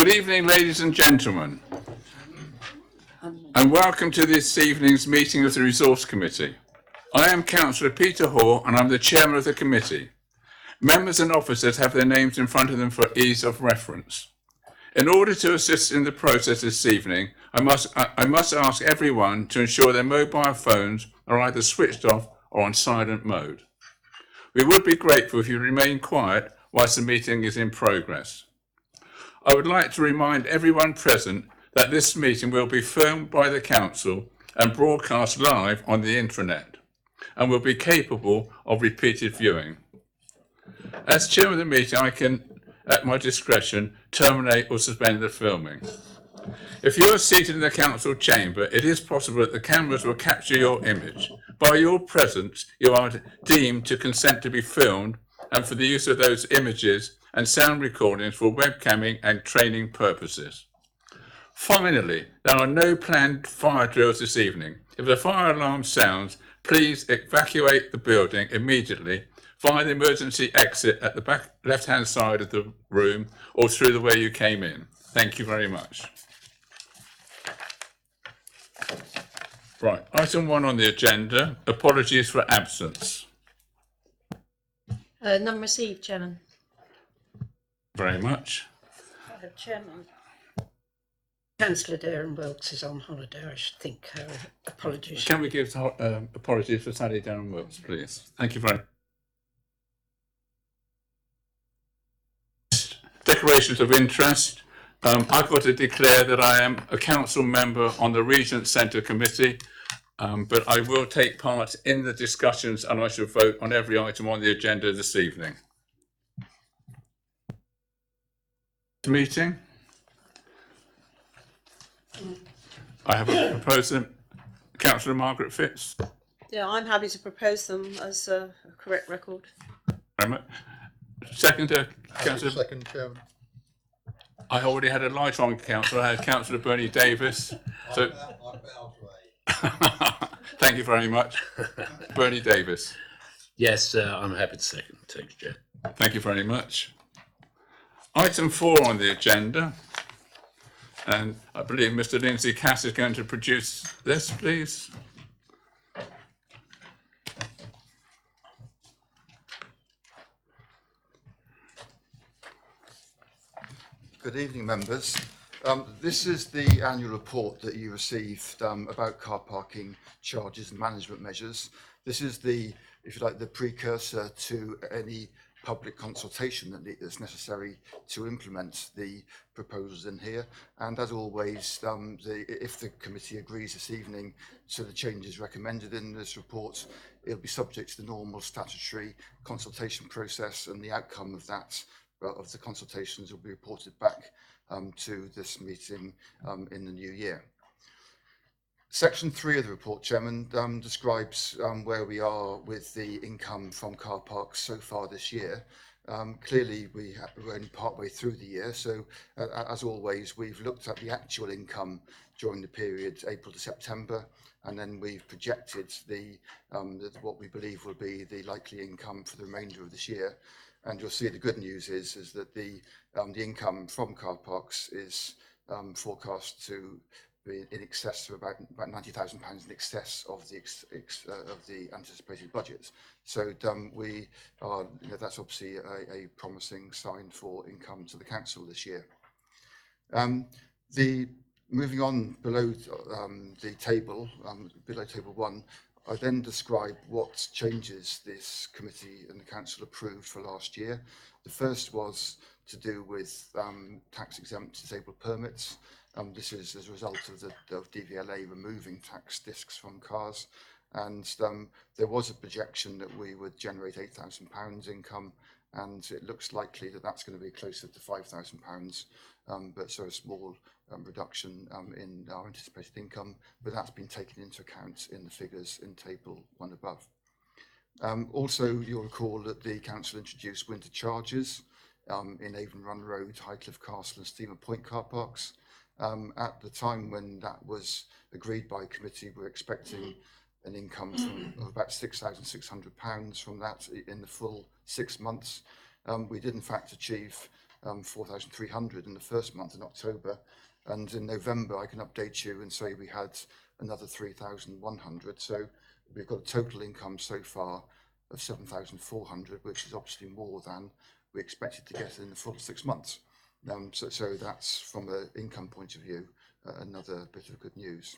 Good evening, ladies and gentlemen, and welcome to this evening's meeting of the Resource Committee. I am Councillor Peter Hoare, and I'm the chairman of the committee. Members and officers have their names in front of them for ease of reference. In order to assist in the process this evening, I must ask everyone to ensure their mobile phones are either switched off or on silent mode. We would be grateful if you remain quiet whilst the meeting is in progress. I would like to remind everyone present that this meeting will be filmed by the Council and broadcast live on the intranet and will be capable of repeated viewing. As chair of the meeting, I can, at my discretion, terminate or suspend the filming. If you are seated in the Council chamber, it is possible that the cameras will capture your image. By your presence, you are deemed to consent to be filmed and for the use of those images and sound recordings for webcamming and training purposes. Finally, there are no planned fire drills this evening. If the fire alarm sounds, please evacuate the building immediately via the emergency exit at the back left-hand side of the room or through the way you came in. Thank you very much. Right, item 1 on the agenda, apologies for absence. None received, Chairman. Very much. Chairman. Councillor Darren Wilkes is on holiday. I should think apologies. Can we give apologies for Sally Darren Wilkes, please? Thank you very much. Declarations of interest. I've got to declare that I am a council member on the Regent Centre Committee, but I will take part in the discussions and I shall vote on every item on the agenda this evening. Meeting. I have a proposal. Councillor Margaret Fitz. Yeah, I'm happy to propose them as a correct record. Second, Councillor. Second, Chairman. I already had a light on, Councillor. I had Councillor Bernie Davis. So, thank you very much, Bernie Davis. Yes, I'm happy to second. Thanks, Chair. Thank you very much. Item 4 on the agenda, and I believe Mr. Lindsay Cass is going to produce this, please. Good evening, members. This is the annual report that you received about car parking charges and management measures. This is the, if you like, the precursor to any public consultation that's necessary to implement the proposals in here. And as always, if the committee agrees this evening to the changes recommended in this report, it'll be subject to the normal statutory consultation process, and the outcome of that, of the consultations, will be reported back to this meeting in the new year. Section 3 of the report, Chairman, describes where we are with the income from car parks so far this year. Clearly, we're only partway through the year, so as always, we've looked at the actual income during the period April to September, and then we've projected what we believe will be the likely income for the remainder of this year. And you'll see the good news is that the income from car parks is forecast to be in excess of about £90,000 in excess of the anticipated budget. So we are, that's obviously a promising sign for income to the council this year. Moving on below the table, below table 1, I then describe what changes this committee and the council approved for last year. The first was to do with tax-exempt disabled permits. This is as a result of DVLA removing tax discs from cars, and there was a projection that we would generate £8,000 income, and it looks likely that that's going to be closer to £5,000, but so a small reduction in our anticipated income, but that's been taken into account in the figures in table 1 above. Also, you'll recall that the council introduced winter charges in Avon Run Road, Highcliffe Castle and Steamer Point car parks. At the time when that was agreed by committee, we're expecting an income of about £6,600 from that in the full 6 months. We did in fact achieve 4,300 in the first month in October, and in November I can update you and say we had another 3,100. So we've got a total income so far of 7,400, which is obviously more than we expected to get in the full 6 months. So that's, from an income point of view, another bit of good news.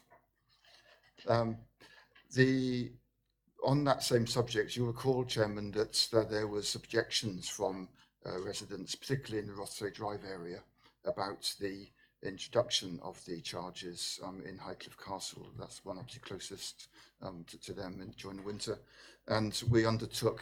On that same subject, you'll recall, Chairman, that there was objections from residents, particularly in the Rothesay Drive area, about the introduction of the charges in Highcliffe Castle. That's one obviously closest to them during the winter. And we undertook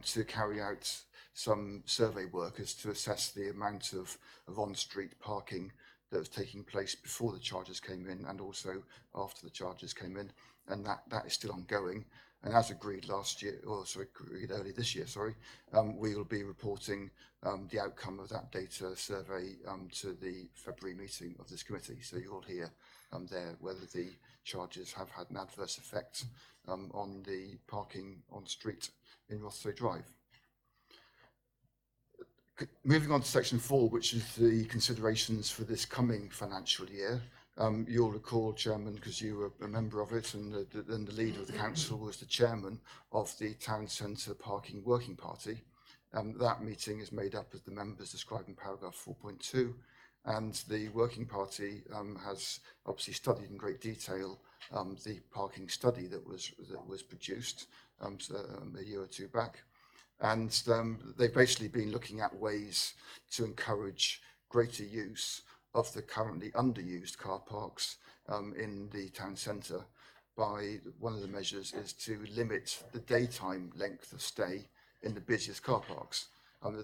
to carry out some survey work as to assess the amount of on-street parking that was taking place before the charges came in and also after the charges came in. And that is still ongoing. And as agreed early this year, we will be reporting the outcome of that data survey to the February meeting of this committee. So you'll hear there whether the charges have had an adverse effect on the parking on street in Rothesay Drive. Moving on to section 4, which is the considerations for this coming financial year. You'll recall, Chairman, because you were a member of it, and the leader of the council was the chairman of the Town Centre Parking Working Party. That meeting is made up of the members described in paragraph 4.2, and the working party has obviously studied in great detail the parking study that was produced a year or two back. And they've basically been looking at ways to encourage greater use of the currently underused car parks in the town centre. By one of the measures is to limit the daytime length of stay in the busiest car parks,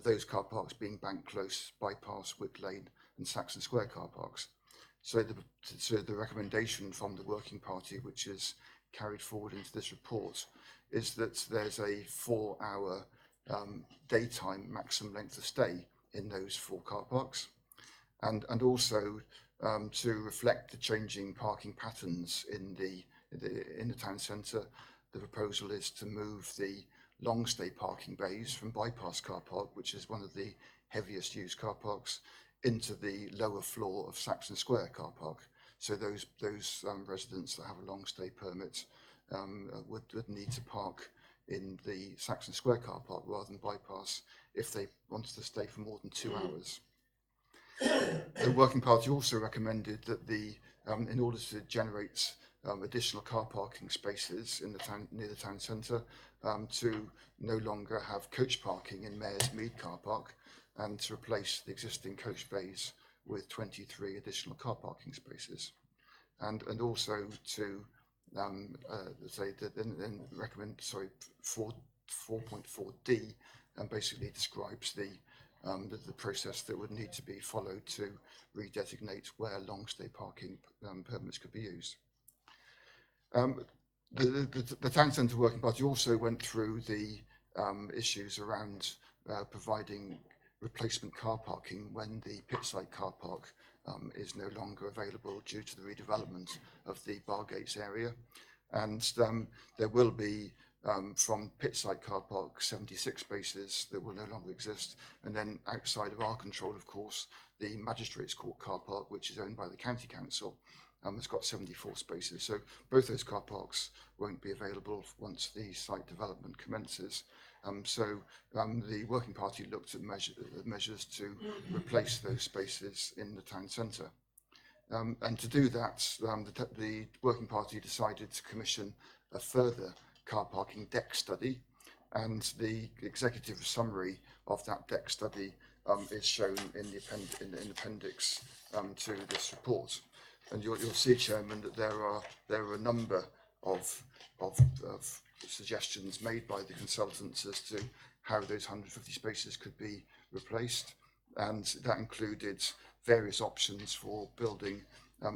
those car parks being Bank Close, Bypass, Wick Lane and Saxon Square car parks. So the recommendation from the working party, which is carried forward into this report, is that there's a 4-hour daytime maximum length of stay in those 4 car parks, and also to reflect the changing parking patterns in the town centre. The proposal is to move the long stay parking bays from Bypass car park, which is one of the heaviest used car parks, into the lower floor of Saxon Square car park. So those residents that have a long stay permit would need to park in the Saxon Square car park rather than Bypass if they wanted to stay for more than 2 hours. The working party also recommended that in order to generate additional car parking spaces in the town, near the town centre, to no longer have coach parking in Mayor's Mead car park, and to replace the existing coach bays with 23 additional car parking spaces, and also to recommend 4.4D basically describes the process that would need to be followed to redesignate where long stay parking permits could be used. The Town Centre Working Party also went through the issues around providing replacement car parking when the pitside car park is no longer available due to the redevelopment of the Bargates area. And there will be from pitside car park 76 spaces that will no longer exist, and then outside of our control, of course, the Magistrates Court car park, which is owned by the County Council, has got 74 spaces. So both those car parks won't be available once the site development commences. The working party looked at measures to replace those spaces in the town centre. And to do that, the working party decided to commission a further car parking deck study, and the executive summary of that deck study is shown in the appendix to this report. And you'll see, Chairman, that there are a number of suggestions made by the consultants as to how those 150 spaces could be replaced, and that included various options for building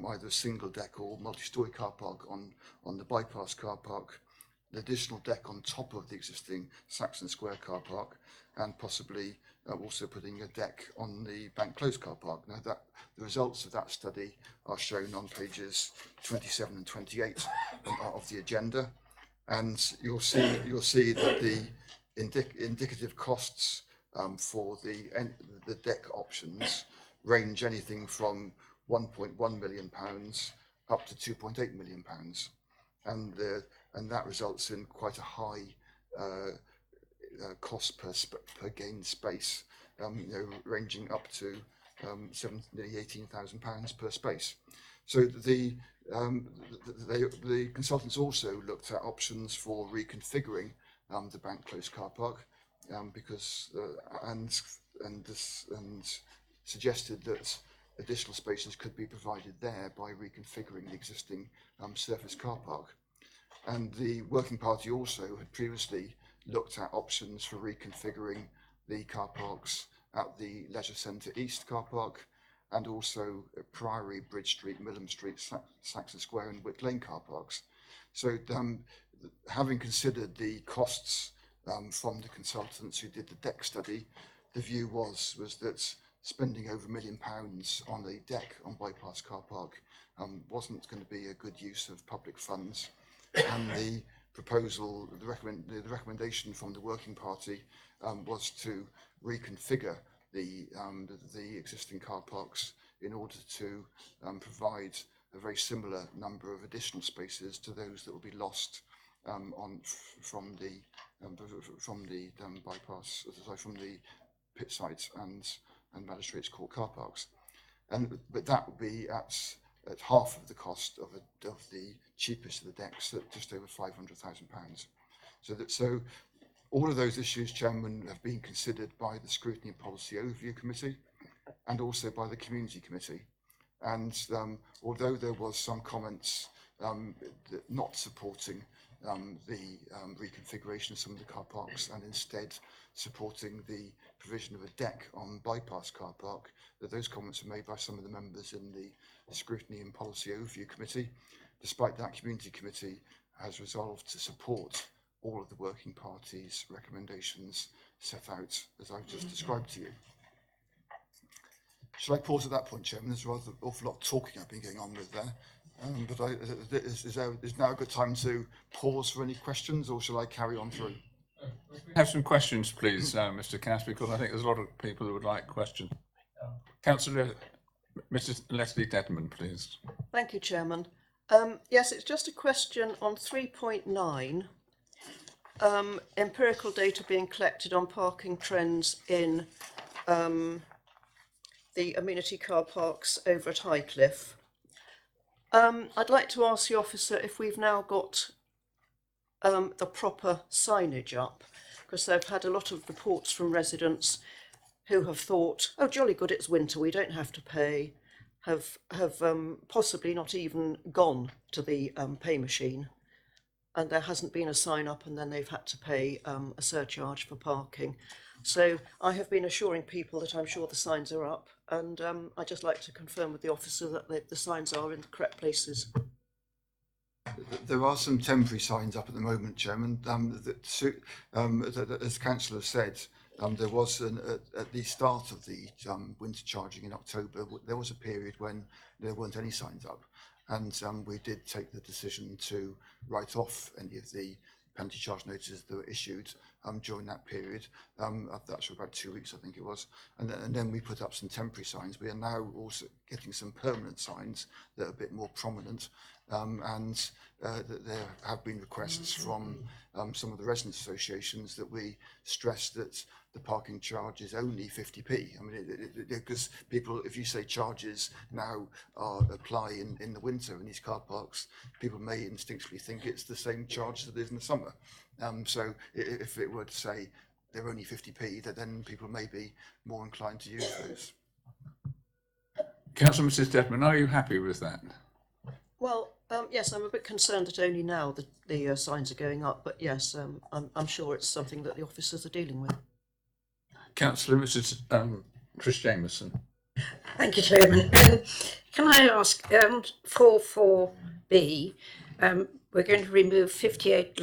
either a single deck or multi-storey car park on the Bypass car park, an additional deck on top of the existing Saxon Square car park, and possibly also putting a deck on the Bank Close car park. Now, the results of that study are shown on pages 27 and 28 of the agenda, and you'll see that the indicative costs for the deck options range anything from £1.1 million up to £2.8 million, and that results in quite a high cost per gained space, ranging up to nearly £18,000 per space. So the consultants also looked at options for reconfiguring the bank close car park, because and suggested that additional spaces could be provided there by reconfiguring the existing surface car park. And the working party also had previously looked at options for reconfiguring the car parks at the Leisure Centre East car park, and also at Priory, Bridge Street, Millham Street, Saxon Square and Wick Lane car parks. So having considered the costs from the consultants who did the deck study, the view was that spending over £1 million on a deck on Bypass car park wasn't going to be a good use of public funds. And the proposal, the recommendation from the working party was to reconfigure the existing car parks in order to provide a very similar number of additional spaces to those that will be lost from the bypass, from the pit sites and Magistrates Court car parks, but that would be at half of the cost of the cheapest of the decks, at just over £500,000. So all of those issues, Chairman, have been considered by the Scrutiny and Policy Overview Committee and also by the Community Committee. And although there was some comments not supporting the reconfiguration of some of the car parks and instead supporting the provision of a deck on Bypass car park, that those comments were made by some of the members in the Scrutiny and Policy Overview Committee. Despite that, Community Committee has resolved to support all of the working parties' recommendations set out as I've just described to you. Shall I pause at that point, Chairman? There's rather an awful lot of talking I've been going on with there. But is now a good time to pause for any questions, or shall I carry on through? Have some questions, please, Mr. Cass, because I think there's a lot of people who would like questions. Councillor, Mrs. Leslie Dedman, please. Thank you, Chairman. Yes, it's just a question on 3.9. Empirical data being collected on parking trends in the amenity car parks over at Highcliffe. I'd like to ask the officer if we've now got the proper signage up, because they've had a lot of reports from residents who have thought, oh, jolly good, it's winter, we don't have to pay, have possibly not even gone to the pay machine, and there hasn't been a sign up, and then they've had to pay a surcharge for parking. So I have been assuring people that I'm sure the signs are up, and I'd just like to confirm with the officer that the signs are in the correct places. There are some temporary signs up at the moment, Chairman. As Councillor said, there was at the start of the winter charging in October, there was a period when there weren't any signs up, and we did take the decision to write off any of the penalty charge notices that were issued during that period. That's for about 2 weeks, I think it was, and then we put up some temporary signs. We are now also getting some permanent signs that are a bit more prominent, and there have been requests from some of the residents' associations that we stress that the parking charge is only 50p. I mean, because people, if you say charges now apply in the winter in these car parks, people may instinctively think it's the same charge that it is in the summer. So if it were to say they're only 50p, then people may be more inclined to use those. Councillor Mrs. Dedman, are you happy with that? Well, yes, I'm a bit concerned that only now the signs are going up, but yes, I'm sure it's something that the officers are dealing with. Councillor Mrs. Chris Jameson. Thank you, Chairman. Can I ask, 44B, we're going to remove 58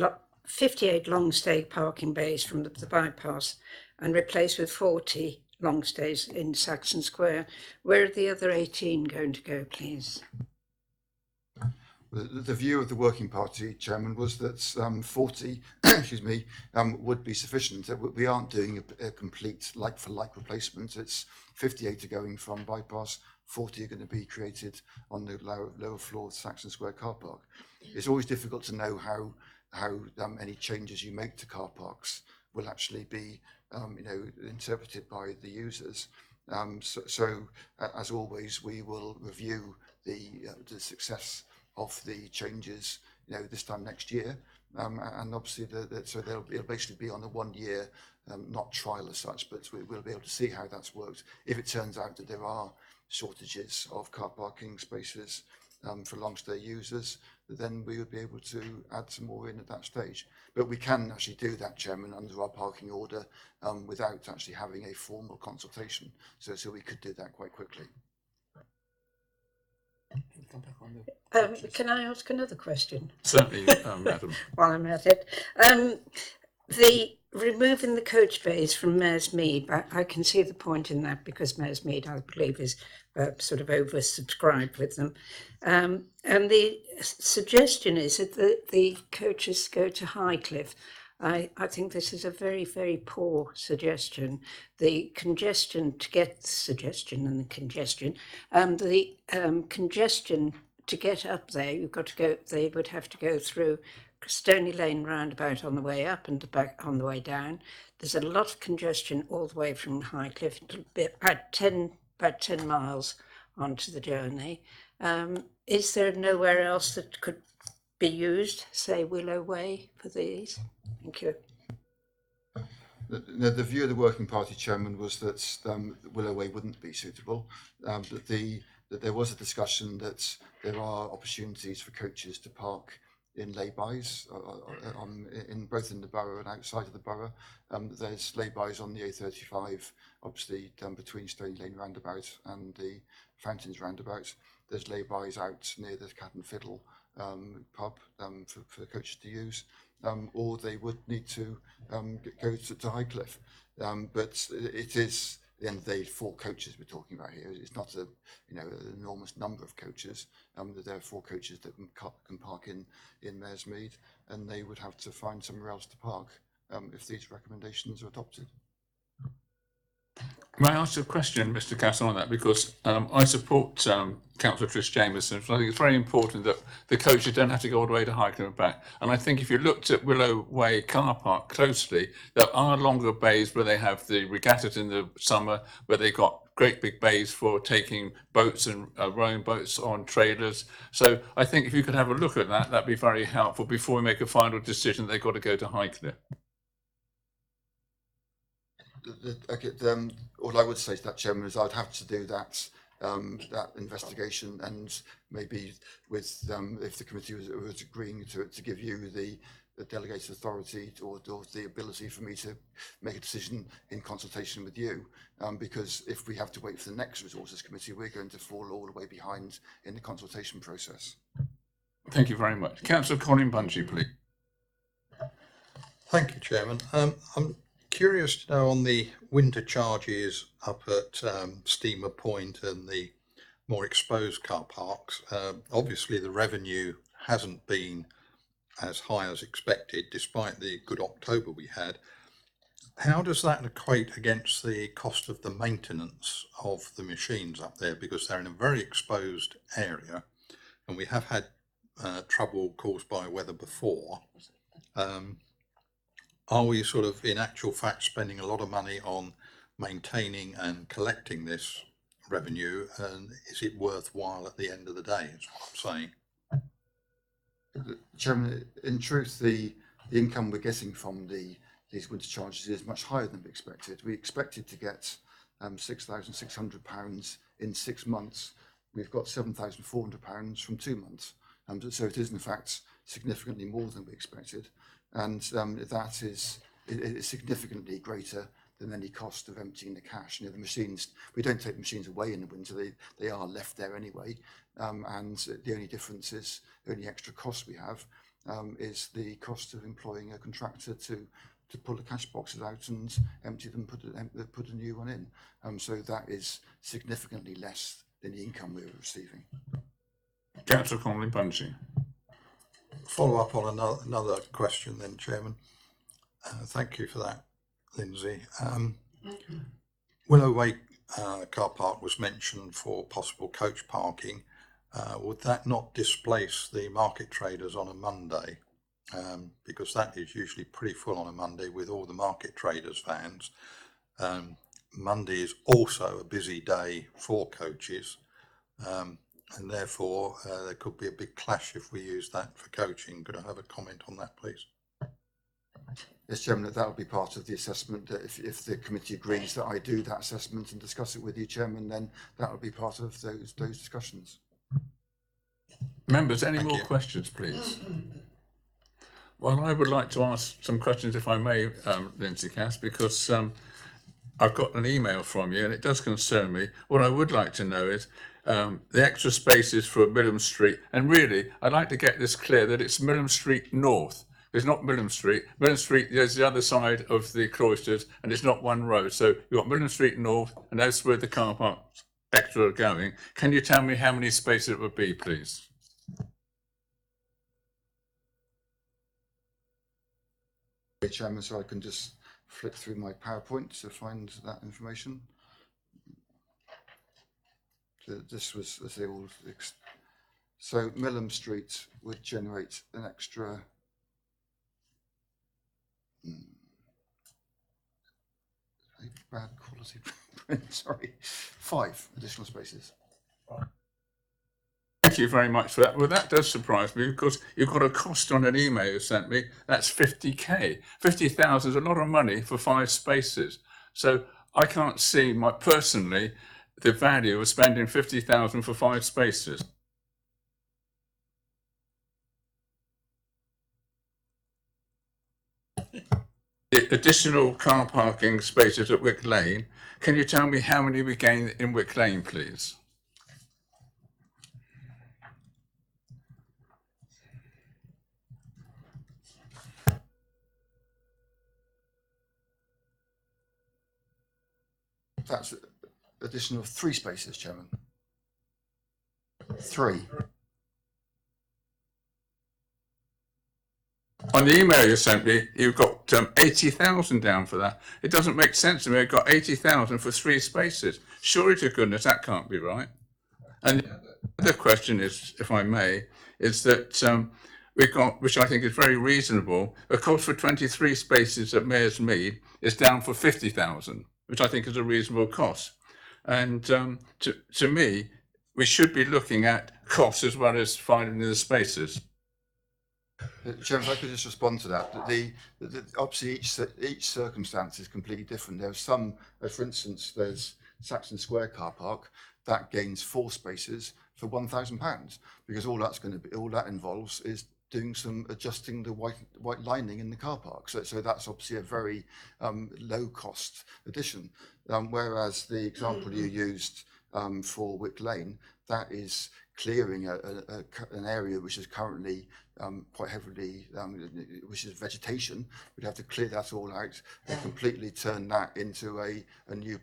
long stay parking bays from the bypass and replace with 40 long stays in Saxon Square. Where are the other 18 going to go, please? The view of the Working Party, Chairman, was that 40 would be sufficient. We aren't doing a complete like-for-like replacement. It's 58 are going from bypass, 40 are going to be created on the lower floor of Saxon Square car park. It's always difficult to know how any changes you make to car parks will actually be interpreted by the users. So as always, we will review the success of the changes, this time next year, and obviously it'll basically be on a 1 year, not trial as such, but we'll be able to see how that's worked. If it turns out that there are shortages of car parking spaces for long stay users, then we would be able to add some more in at that stage. But we can actually do that, Chairman, under our parking order without actually having a formal consultation. So we could do that quite quickly. Can I ask another question Certainly, Madam. while I'm at it? The removing the coach bays from Mares Mead, I can see the point in that because Mares Mead, I believe, is sort of oversubscribed with them. And the suggestion is that the coaches go to Highcliffe. I think this is a very, very poor suggestion. The congestion to get congestion to get up there, you've got to go. They would have to go through Stony Lane roundabout on the way up and back on the way down. There's a lot of congestion all the way from Highcliffe to about 10 miles onto the journey. Is there nowhere else that could be used, say Willow Way, for these? Thank you. The view of the Working Party, Chairman, was that Willow Way wouldn't be suitable. That there was a discussion that there are opportunities for coaches to park in lay-bys, both in the borough and outside of the borough. There's lay-bys on the A35, obviously between Stony Lane roundabout and the Fountains roundabout. There's lay-bys out near the Cat and Fiddle pub for coaches to use, or they would need to go to Highcliffe. But it is, at the end of the day, 4 coaches we're talking about here. It's not an enormous number of coaches. There are 4 coaches that can park in Mares Mead, and they would have to find somewhere else to park if these recommendations are adopted. May I ask a question, Mr. Castle, on that? Because I support Councillor Trish Jameson. So I think it's very important that the coaches don't have to go all the way to Highcliffe and back. And I think if you looked at Willow Way car park closely, there are longer bays where they have the regattas in the summer, where they've got great big bays for taking boats and rowing boats on trailers. So I think if you could have a look at that, that'd be very helpful before we make a final decision that they've got to go to Highcliffe. All I would say to that, Chairman, is I'd have to do that investigation, and maybe with if the committee was agreeing to give you the delegated authority or the ability for me to make a decision in consultation with you, because if we have to wait for the next resources committee, we're going to fall all the way behind in the consultation process. Thank you very much. Councillor Colin Bunchy, please. Thank you, Chairman. I'm curious to know on the winter charges up at Steamer Point and the more exposed car parks. Obviously, the revenue hasn't been as high as expected, despite the good October we had. How does that equate against the cost of the maintenance of the machines up there? Because they're in a very exposed area, and we have had trouble caused by weather before. Are we sort of, in actual fact, spending a lot of money on maintaining and collecting this revenue, and is it worthwhile at the end of the day, is what I'm saying? Chairman, in truth, the income we're getting from these winter charges is much higher than we expected. We expected to get £6,600 in 6 months. We've got £7,400 from 2 months. So it is, in fact, significantly more than we expected. And that is significantly greater than any cost of emptying the cash. The machines, we don't take the machines away in the winter, they are left there anyway. And the only difference is, the only extra cost we have is the cost of employing a contractor to pull the cash boxes out and empty them, put a new one in. So that is significantly less than the income we were receiving. Councillor Colin Bunchy. follow up on another question then, Chairman. Thank you for that, Lindsay. Willow Way car park was mentioned for possible coach parking. Would that not displace the market traders on a Monday? Because that is usually pretty full on a Monday with all the market traders vans. Monday is also a busy day for coaches, and therefore there could be a big clash if we use that for coaching. Could I have a comment on that, please? Yes, Chairman, that will be part of the assessment. That if the committee agrees that I do that assessment and discuss it with you, Chairman, then that will be part of those discussions. Members, any Thank more you. questions, please? Well, I would like to ask some questions, if I may, Lindsay Cass, because I've got an email from you and it does concern me. What I would like to know is the extra spaces for Millam Street. And really, I'd like to get this clear that it's Millam Street North. It's not Millam Street. Millam Street is the other side of the cloisters and it's not one road. So you've got Millam Street North and that's where the car parks extra are going. Can you tell me how many spaces it would be, please? Okay, Chairman, so I can just flick through my PowerPoint to find that information. So this was, as they all, so Millam Street would generate an extra bad quality print, sorry, 5 additional spaces. Thank you very much for that. Well, that does surprise me because you've got a cost on an email you sent me. That's 50k. 50,000 is a lot of money for 5 spaces. So I can't see personally the value of spending 50,000 for 5 spaces. The additional car parking spaces at Wick Lane. Can you tell me how many we gain in Wick Lane, please? That's an additional 3 spaces, Chairman. 3. On the email you sent me, you've got 80,000 down for that. It doesn't make sense to me. I've got 80,000 for 3 spaces. Surely to goodness, that can't be right. And the other question is, if I may, is that we've got, which I think is very reasonable, a cost for 23 spaces at Mayor's Mead is down for 50,000, which I think is a reasonable cost. And to me, we should be looking at costs as well as finding the spaces. Chairman, if I could just respond to that. Obviously, each circumstance is completely different. There are some, for instance, there's Saxon Square car park that gains 4 spaces for £1,000 because all that involves is doing some adjusting the white lining in the car park. So that's obviously a very low cost addition. Whereas the example you used for Wick Lane, that is clearing an area which is currently quite heavily, which is vegetation. We'd have to clear that all out and completely turn that into a new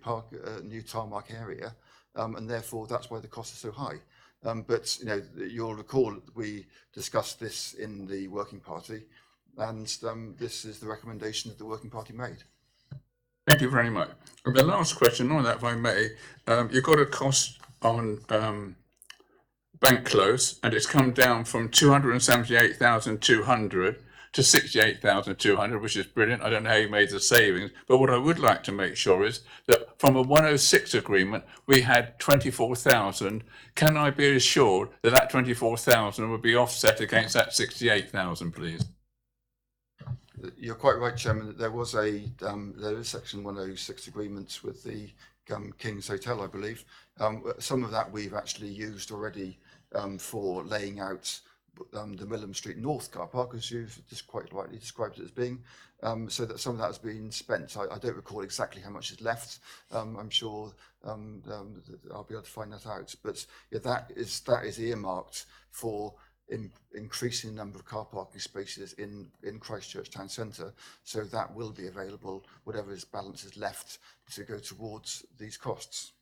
tarmac area, and therefore that's why the costs are so high. But you know, you'll recall we discussed this in the working party, and this is the recommendation that the working party made. Thank you very much. And the last question on that, if I may, you've got a cost on Bank Close, and it's come down from 278,200 to 68,200, which is brilliant. I don't know how you made the savings, but what I would like to make sure is that from a 106 agreement, we had 24,000. Can I be assured that that 24,000 will be offset against that 68,000, please? You're quite right, Chairman, that there is Section 106 agreements with the King's Hotel, I believe. Some of that we've actually used already for laying out the Millam Street North car park, as you've just quite rightly described it as being, so that some of that has been spent. I don't recall exactly how much is left. I'm sure I'll be able to find that out. But yeah, that is earmarked for increasing the number of car parking spaces in Christchurch Town Centre. So that will be available, whatever balance is left, to go towards these costs.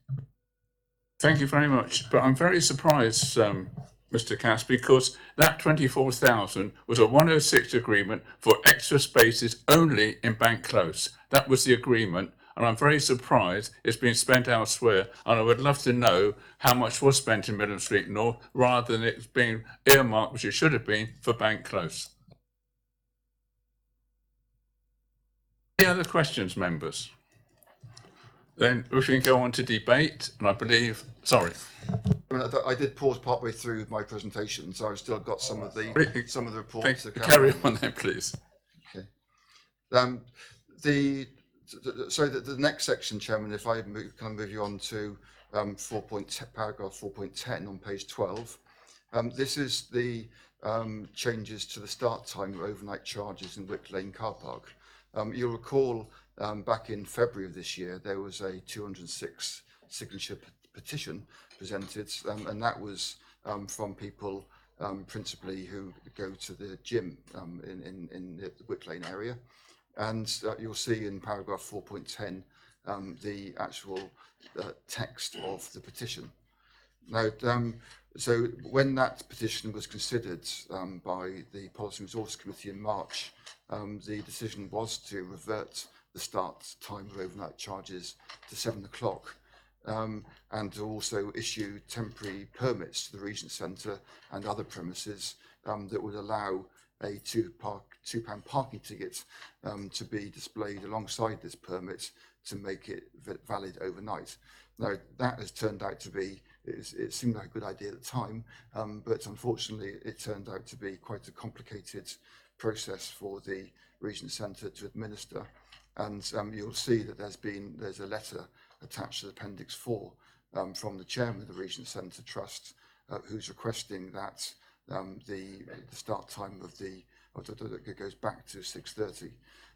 Thank you very much. But I'm very surprised, Mr. Cass, because that 24,000 was a 106 agreement for extra spaces only in Bank Close. That was the agreement. And I'm very surprised it's been spent elsewhere. And I would love to know how much was spent in Midland Street North rather than it being earmarked, which it should have been, for Bank Close. Any other questions, members? Then we can go on to debate, and I believe, sorry. I did pause partway through my presentation, so I've still got some of the reports. Carry on then, please. Okay. The next section, Chairman, if I can I move you on to paragraph 4.10 on page 12. This is the changes to the start time of overnight charges in Wick Lane car park. You'll recall back in February of this year, there was a 206 signature petition presented, and that was from people principally who go to the gym in the Wick Lane area. And you'll see in paragraph 4.10 the actual text of the petition. Now, so when that petition was considered by the Policy and Resource Committee in March, the decision was to revert the start time of overnight charges to 7 o'clock and to also issue temporary permits to the Regent Centre and other premises that would allow a £2 parking ticket to be displayed alongside this permit to make it valid overnight. Now, that has turned out to be, it seemed like a good idea at the time, but unfortunately it turned out to be quite a complicated process for the Regent Centre to administer. And you'll see that there's a letter attached to Appendix 4 from the chairman of the Regent Centre Trust, who's requesting that the start time of it goes back to 6:30.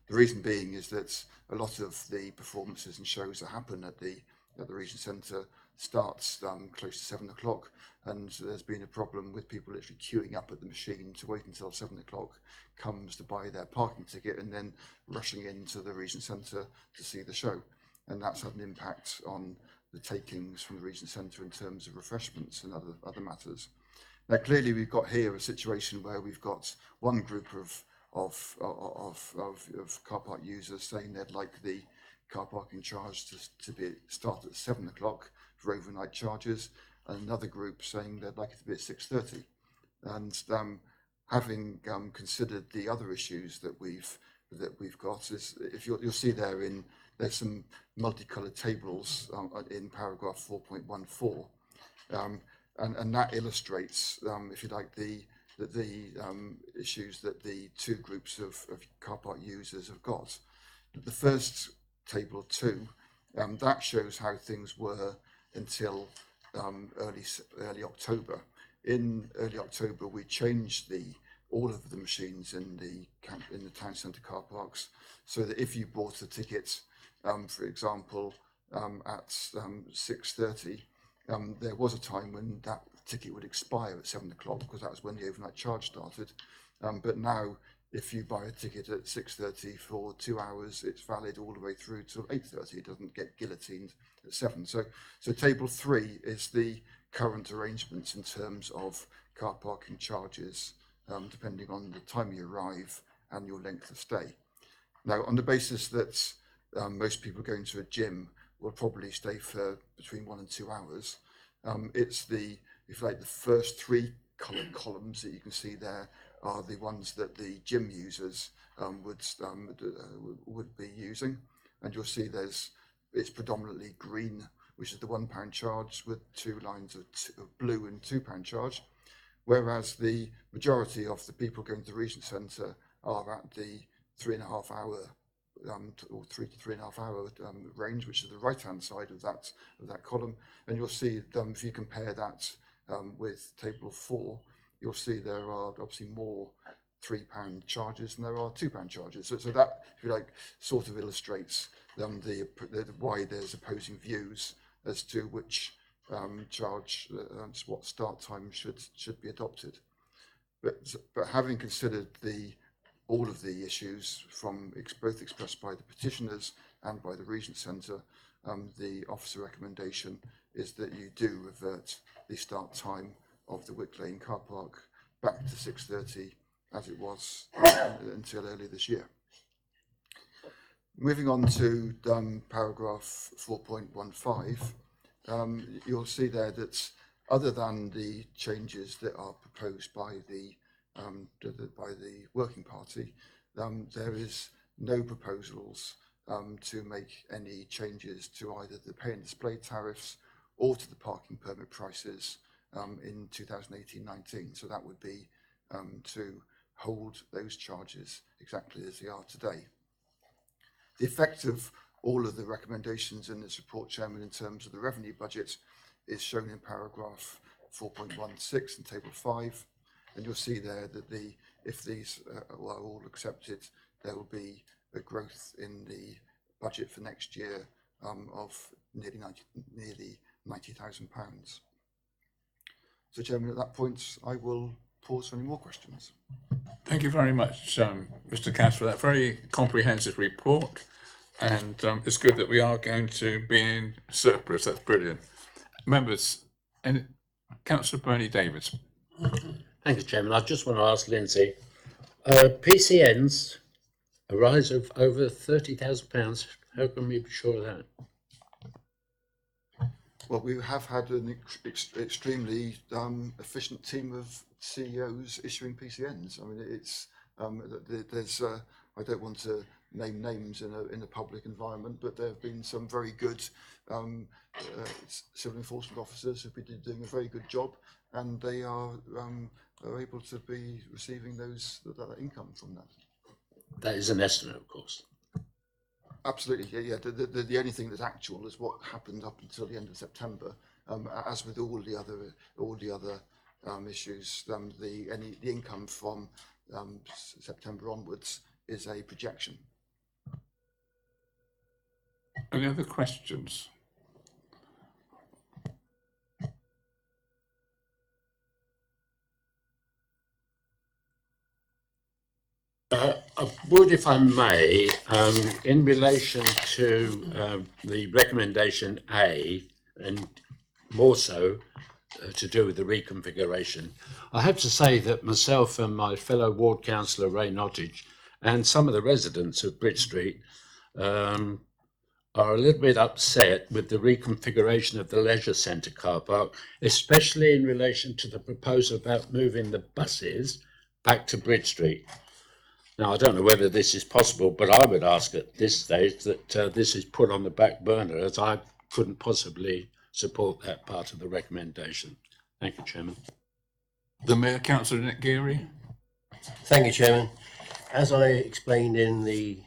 The reason being is that a lot of the performances and shows that happen at the Regent Centre starts close to 7 o'clock, and there's been a problem with people literally queuing up at the machine to wait until 7 o'clock comes to buy their parking ticket and then rushing into the Regent Centre to see the show. And that's had an impact on the takings from the Regent Centre in terms of refreshments and other matters. Now, clearly, we've got here a situation where we've got one group of car park users saying they'd like the car parking charge to start at 7 o'clock for overnight charges, and another group saying they'd like it to be at 6:30. And having considered the other issues that we've got, is if you'll see there's some multicoloured tables in paragraph 4.14. And that illustrates, if you like, the issues that the two groups of car park users have got. The first table 2, that shows how things were until early October. In early October, we changed all of the machines in the town centre car parks, so that if you bought a ticket, for example, at 6:30. There was a time when that ticket would expire at 7 o'clock because that was when the overnight charge started. But now, if you buy a ticket at 6:30 for 2 hours, it's valid all the way through to 8:30. It doesn't get guillotined at 7. So table 3 is the current arrangements in terms of car parking charges, depending on the time you arrive and your length of stay. Now, on the basis that most people going to a gym will probably stay for between 1 and 2 hours. It's the first 3 columns that you can see there are the ones that the gym users would be using, and you'll see it's predominantly green, which is the £1 charge with 2 lines of blue and £2 charge, whereas the majority of the people going to the Regent Centre are at the 3.5 hour or 3 to 3.5 hour range, which is the right hand side of that column. And you'll see if you compare that with table 4, you'll see there are obviously more £3 charges than there are £2 charges. So that, if you like, sort of illustrates why there's opposing views as to which charge what start time should be adopted. But having considered all of the issues from both expressed by the petitioners and by the Regent Centre, the officer recommendation is that you do revert the start time of the Wick Lane car park back to 6:30 as it was until early this year. Moving on to paragraph 4.15, you'll see there that other than the changes that are proposed by the working party, there is no proposals to make any changes to either the pay and display tariffs or to the parking permit prices in 2018-19. So that would be to hold those charges exactly as they are today. The effect of all of the recommendations in this report, Chairman, in terms of the revenue budget is shown in paragraph 4.16 in table 5, and you'll see there that if these are all accepted, there will be a growth in the budget for next year of nearly £90,000. So, Chairman, at that point, I will pause for any more questions. Thank you very much, Mr. Cass, for that very comprehensive report. And it's good that we are going to be in surplus. That's brilliant. Members, and Councillor Bernie Davis. Thank you, Chairman. I just want to ask Lindsay, PCNs, a rise of over £30,000. How can we be sure of that? Well, we have had an extremely efficient team of CEOs issuing PCNs. I mean, it's there's I don't want to name names in a public environment, but there have been some very good civil enforcement officers who've been doing a very good job, and they are able to be receiving that income from that. That is an estimate, of course. Absolutely, yeah. The only thing that's actual is what happened up until the end of September. As with all the other issues, the income from September onwards is a projection. Any other questions? I would, if I may, in relation to the recommendation A, and more so to do with the reconfiguration, I have to say that myself and my fellow ward councillor Ray Nottage and some of the residents of Bridge Street are a little bit upset with the reconfiguration of the leisure centre car park, especially in relation to the proposal about moving the buses back to Bridge Street. Now, I don't know whether this is possible, but I would ask at this stage that this is put on the back burner, as I couldn't possibly support that part of the recommendation. Thank you, Chairman. The Mayor, Councillor Nick Geary. Thank you, Chairman. As I explained in the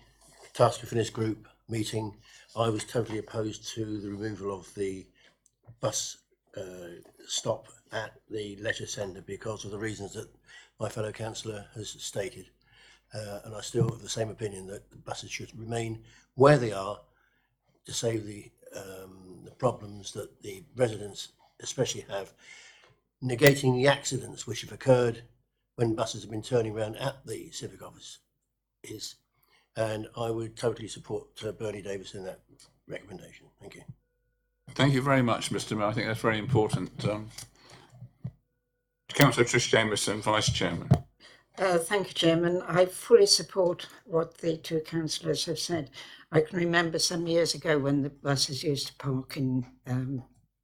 Task Fitness Group meeting, I was totally opposed to the removal of the bus stop at the leisure centre because of the reasons that my fellow councillor has stated. And I still have the same opinion that the buses should remain where they are to save the problems that the residents especially have, negating the accidents which have occurred when buses have been turning around at the Civic Office is. And I would totally support Bernie Davis in that recommendation. Thank you. Thank you very much, Mr. Mayor. I think that's very important. Councillor Trish Jameson, Vice Chairman. Thank you, Chairman. I fully support what the two councillors have said. I can remember some years ago when the buses used to park in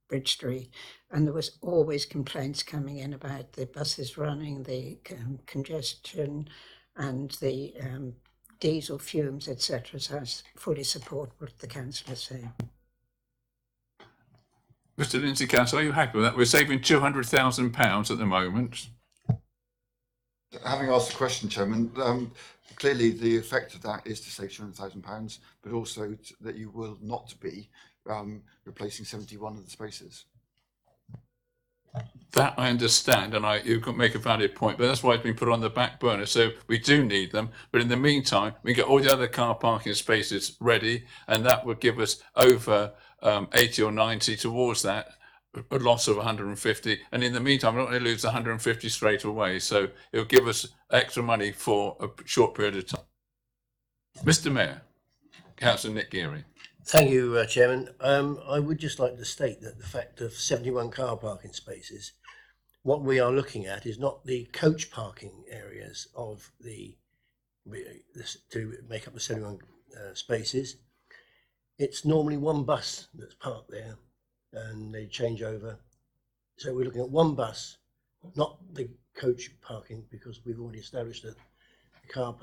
Bridge Street, and there was always complaints coming in about the buses running, the congestion and the diesel fumes, etc. So I fully support what the councillors say. Mr. Lindsay Cass, are you happy with that? We're saving £200,000 at the moment. Having asked the question, Chairman, clearly the effect of that is to save £200,000, but also that you will not be replacing 71 of the spaces. That I understand, and you can make a valid point, but that's why it's been put on the back burner. So we do need them, but in the meantime, we get all the other car parking spaces ready, and that would give us over 80 or 90 towards that, a loss of 150. And in the meantime, we're not going to lose 150 straight away. So it'll give us extra money for a short period of time. Mr. Mayor, Councillor Nick Geary. Thank you, Chairman. I would just like to state that the fact of 71 car parking spaces, what we are looking at is not the coach parking areas of to make up the 71 spaces. It's normally one bus that's parked there and they change over. So we're looking at one bus, not the coach parking, because we've already established that the coach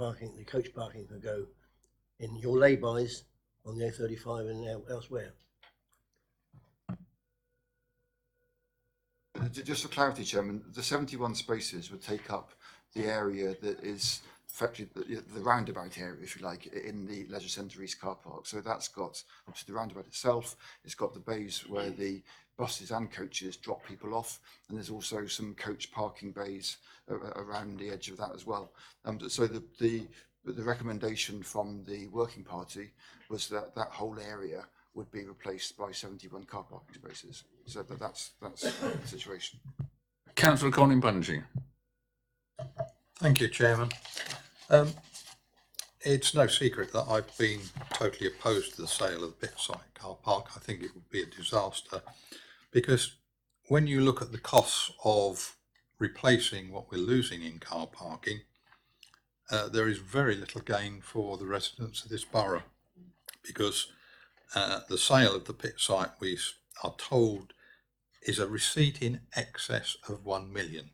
parking can go in your laybys on the A35 and elsewhere. Just for clarity, Chairman, the 71 spaces would take up the area that is effectively the roundabout area, if you like, in the Leisure Centre East car park. So that's got obviously the roundabout itself, it's got the bays where the buses and coaches drop people off, and there's also some coach parking bays around the edge of that as well. So the recommendation from the working party was that that whole area would be replaced by 71 car parking spaces. So that's the situation. Councillor Colin Bungey. Thank you, Chairman. It's no secret that I've been totally opposed to the sale of the Bitside car park. I think it would be a disaster because when you look at the costs of replacing what we're losing in car parking, there is very little gain for the residents of this borough because the sale of the pit site, we are told, is a receipt in excess of 1 million.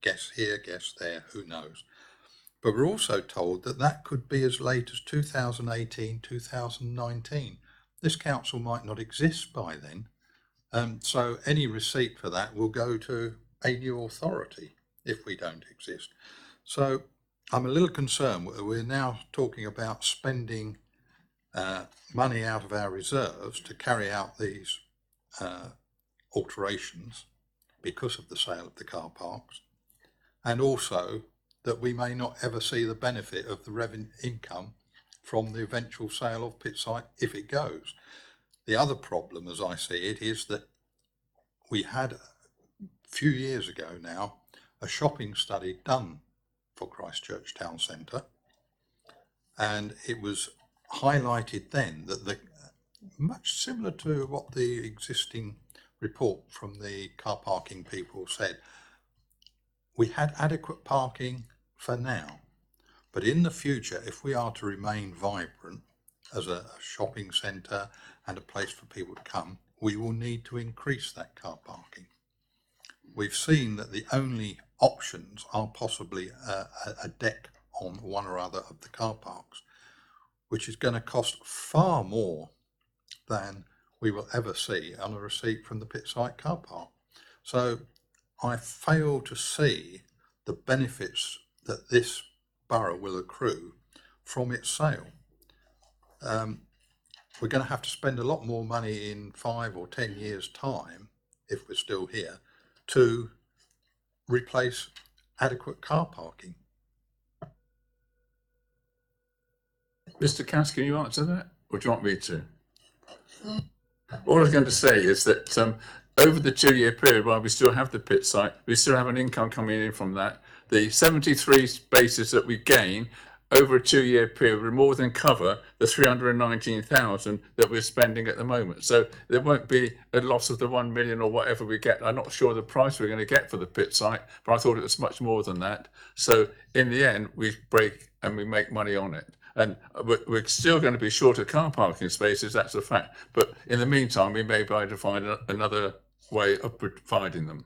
Guess here, guess there, who knows. But we're also told that that could be as late as 2018, 2019. This council might not exist by then. So any receipt for that will go to a new authority if we don't exist. So I'm a little concerned. We're now talking about spending money out of our reserves to carry out these alterations because of the sale of the car parks, and also that we may not ever see the benefit of the revenue income from the eventual sale of pit site if it goes. The other problem, as I see it, is that we had a few years ago now a shopping study done for Christchurch Town Centre, and it was highlighted then that much similar to what the existing report from the car parking people said, we had adequate parking for now, but in the future, if we are to remain vibrant as a shopping centre and a place for people to come, we will need to increase that car parking. We've seen that the only options are possibly a deck on one or other of the car parks, which is going to cost far more than we will ever see on a receipt from the pit site car park. So I fail to see the benefits that this borough will accrue from its sale. We're going to have to spend a lot more money in 5 or 10 years' time, if we're still here, to replace adequate car parking. Mr. Cass, can you answer that? Or do you want me to? All I was going to say is that over the 2-year period while we still have the pit site, we still have an income coming in from that. The 73 spaces that we gain over a 2-year period will more than cover the 319,000 that we're spending at the moment. So there won't be a loss of the 1 million or whatever we get. I'm not sure the price we're going to get for the pit site, but I thought it was much more than that. So in the end, we break and we make money on it. And we're still going to be short of car parking spaces, that's a fact. But in the meantime, we may be able to find another way of providing them.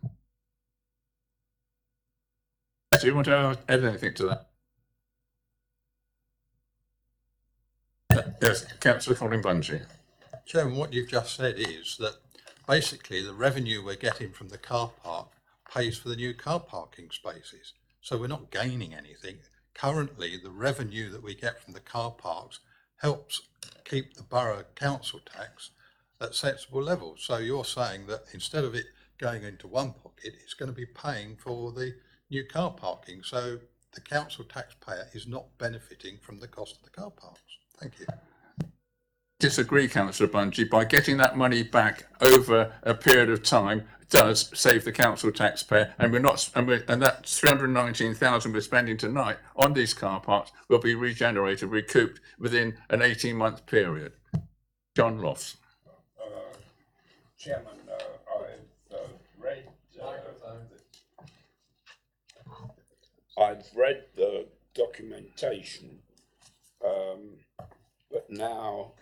Do you want to add anything to that? Yes, Councillor Colin Bungey. Chairman, what you've just said is that basically the revenue we're getting from the car park pays for the new car parking spaces. So we're not gaining anything. Currently, the revenue that we get from the car parks helps keep the borough council tax at sensible levels. So you're saying that instead of it going into one pocket, it's going to be paying for the new car parking. So the council taxpayer is not benefiting from the cost of the car parks. Thank you. Disagree, Councillor Bungey. By getting that money back over a period of time does save the council taxpayer, and that 319,000 we're spending tonight on these car parks will be regenerated, recouped within an 18-month period. John Lofts. Chairman, I've read the documentation, but now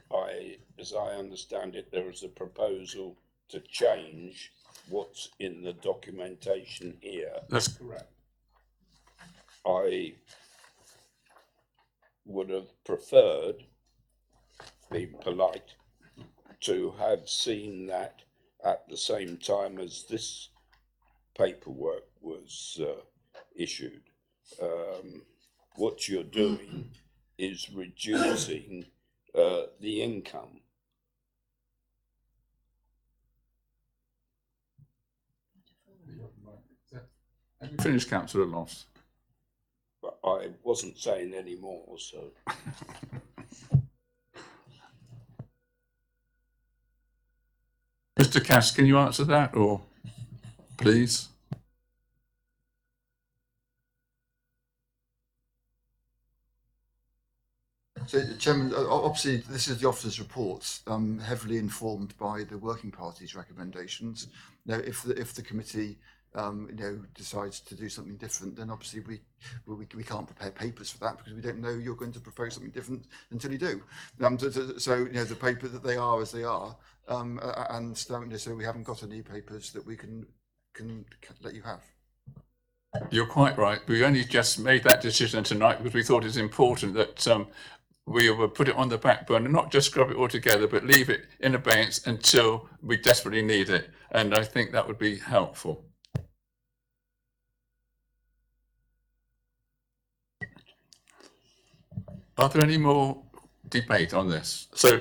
as I understand it, there is a proposal to change what's in the documentation here. That's correct. I would have preferred, being polite, to have seen that at the same time as this paperwork was issued. What you're doing is reducing the income. Finish, Councillor Lofts. But I wasn't saying any more, so. Mr. Cass, can you answer that, or please? So, Chairman, obviously this is the officer's report, heavily informed by the working party's recommendations. Now, if the committee decides to do something different, then obviously we can't prepare papers for that because we don't know you're going to propose something different until you do. So the paper that they are as they are, and so we haven't got any papers that we can let you have. You're quite right. We only just made that decision tonight because we thought it's important that we will put it on the back burner, not just scrub it all together, but leave it in abeyance until we desperately need it. And I think that would be helpful. Are there any more debate on this? So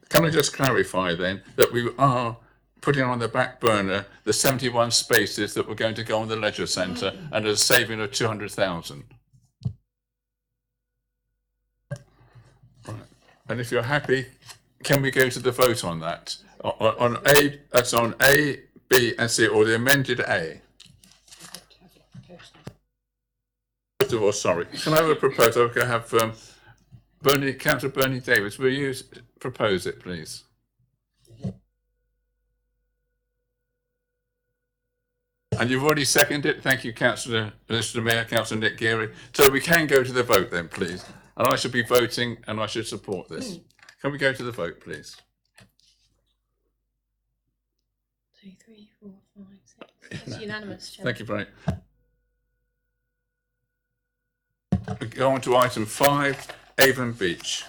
can I just clarify then that we are putting on the back burner the 71 spaces that were going to go on the leisure centre and a saving of 200,000? Right. And if you're happy, can we go to the vote on that? On A, that's on A, B and C, or the amended A? First of all, sorry, can I have a proposal? Can I have Councillor Bernie Davis, will you propose it, please? And you've already seconded it. Thank you, Mr. Mayor, Councillor Nick Geary. So we can go to the vote then, please. And I should be voting and I should support this. Can we go to the vote, please? 2, 3, 4, 5, 6. It's unanimous, Chairman. Thank you very much. We go on to item 5, Avon Beach.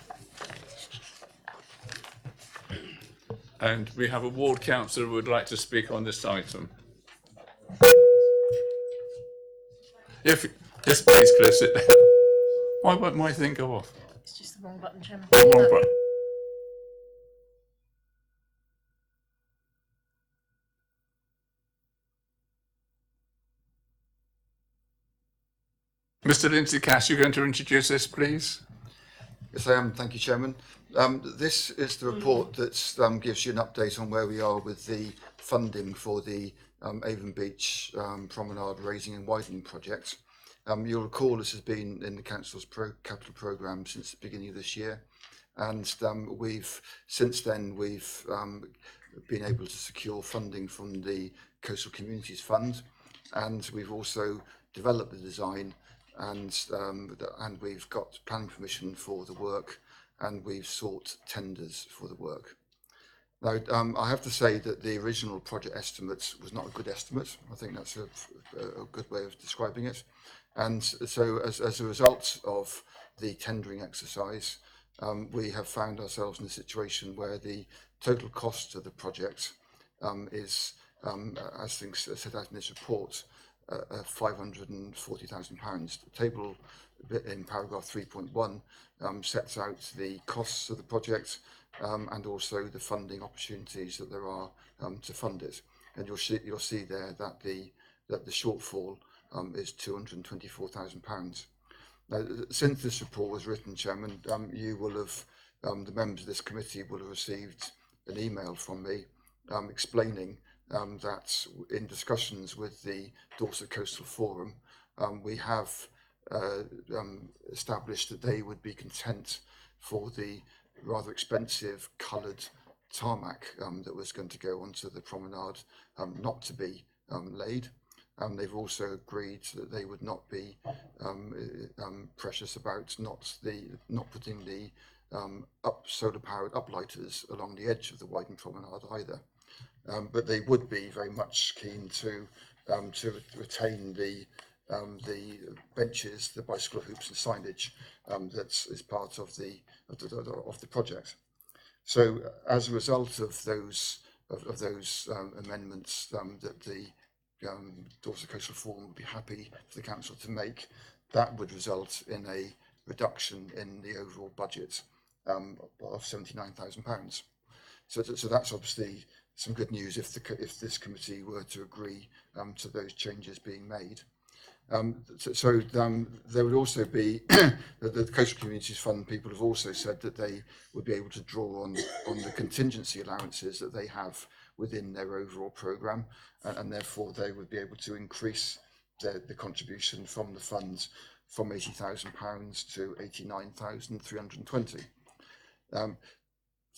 And we have a ward councillor who would like to speak on this item. Yes, please, Chris. Why won't my thing go off? It's just the wrong button, Chairman. Oh, wrong button. Mr. Lindsay Cash, you're going to introduce this, please? Yes, I am. Thank you, Chairman. This is the report that gives you an update on where we are with the funding for the Avon Beach Promenade Raising and Widening project. You'll recall this has been in the Council's capital programme since the beginning of this year, and since then we've been able to secure funding from the Coastal Communities Fund, and we've also developed the design, and we've got planning permission for the work, and we've sought tenders for the work. Now, I have to say that the original project estimate was not a good estimate. I think that's a good way of describing it. And so as a result of the tendering exercise, we have found ourselves in a situation where the total cost of the project is, as things set out in this report, £540,000. The table in paragraph 3.1 sets out the costs of the project and also the funding opportunities that there are to fund it. And you'll see there that the shortfall is £224,000. Now, since this report was written, Chairman, you will have, the members of this committee will have received an email from me explaining that in discussions with the Dorset Coastal Forum, we have established that they would be content for the rather expensive coloured tarmac that was going to go onto the promenade not to be laid. They've also agreed that they would not be precious about not putting the solar powered uplighters along the edge of the widened promenade either. But they would be very much keen to retain the benches, the bicycle hoops and signage that is part of the project. So as a result of those amendments that the Dorset Coastal Forum would be happy for the council to make, that would result in a reduction in the overall budget of £79,000. So that's obviously some good news if this committee were to agree to those changes being made. There would also be the Coastal Communities Fund people have also said that they would be able to draw on the contingency allowances that they have within their overall programme, and therefore they would be able to increase the contribution from the funds from £80,000 to £89,320.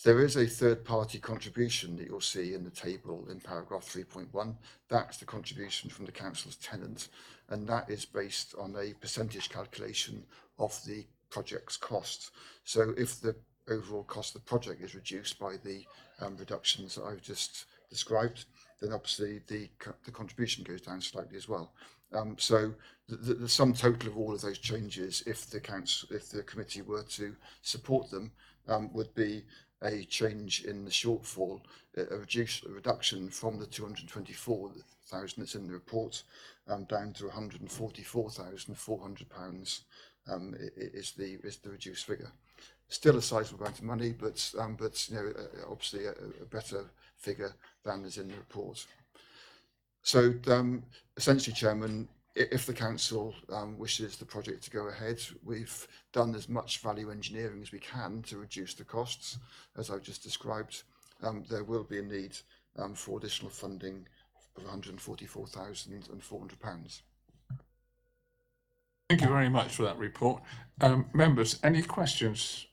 There is a third-party contribution that you'll see in the table in paragraph 3.1. That's the contribution from the council's tenant, and that is based on a percentage calculation of the project's cost. So if the overall cost of the project is reduced by the reductions that I've just described, then obviously the contribution goes down slightly as well. So the sum total of all of those changes, if the committee were to support them, would be a change in the shortfall, a reduction from the 224,000 that's in the report down to £144,400 is the reduced figure. Still a sizable amount of money, but you know, obviously a better figure than is in the report. So essentially, Chairman, if the council wishes the project to go ahead, we've done as much value engineering as we can to reduce the costs, as I've just described. There will be a need for additional funding of £144,400. Thank you very much for that report. Members, any questions?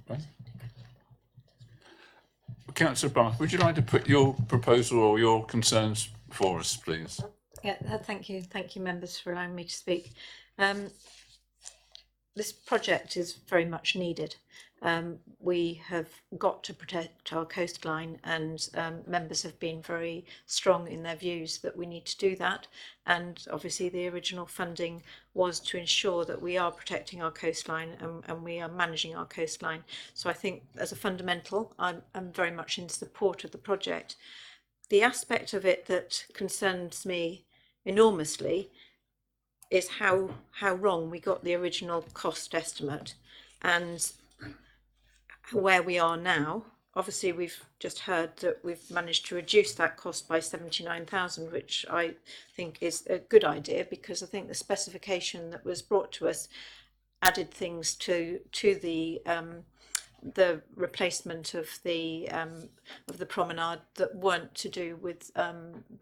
Right. Councillor Bath, would you like to put your proposal or your concerns for us, please? Yeah, thank you, members, for allowing me to speak. This project is very much needed. We have got to protect our coastline, and members have been very strong in their views that we need to do that. And obviously the original funding was to ensure that we are protecting our coastline and we are managing our coastline. So I think as a fundamental, I'm very much in support of the project. The aspect of it that concerns me enormously is how wrong we got the original cost estimate and where we are now. Obviously we've just heard that we've managed to reduce that cost by 79,000, which I think is a good idea, because I think the specification that was brought to us added things to the replacement of the promenade that weren't to do with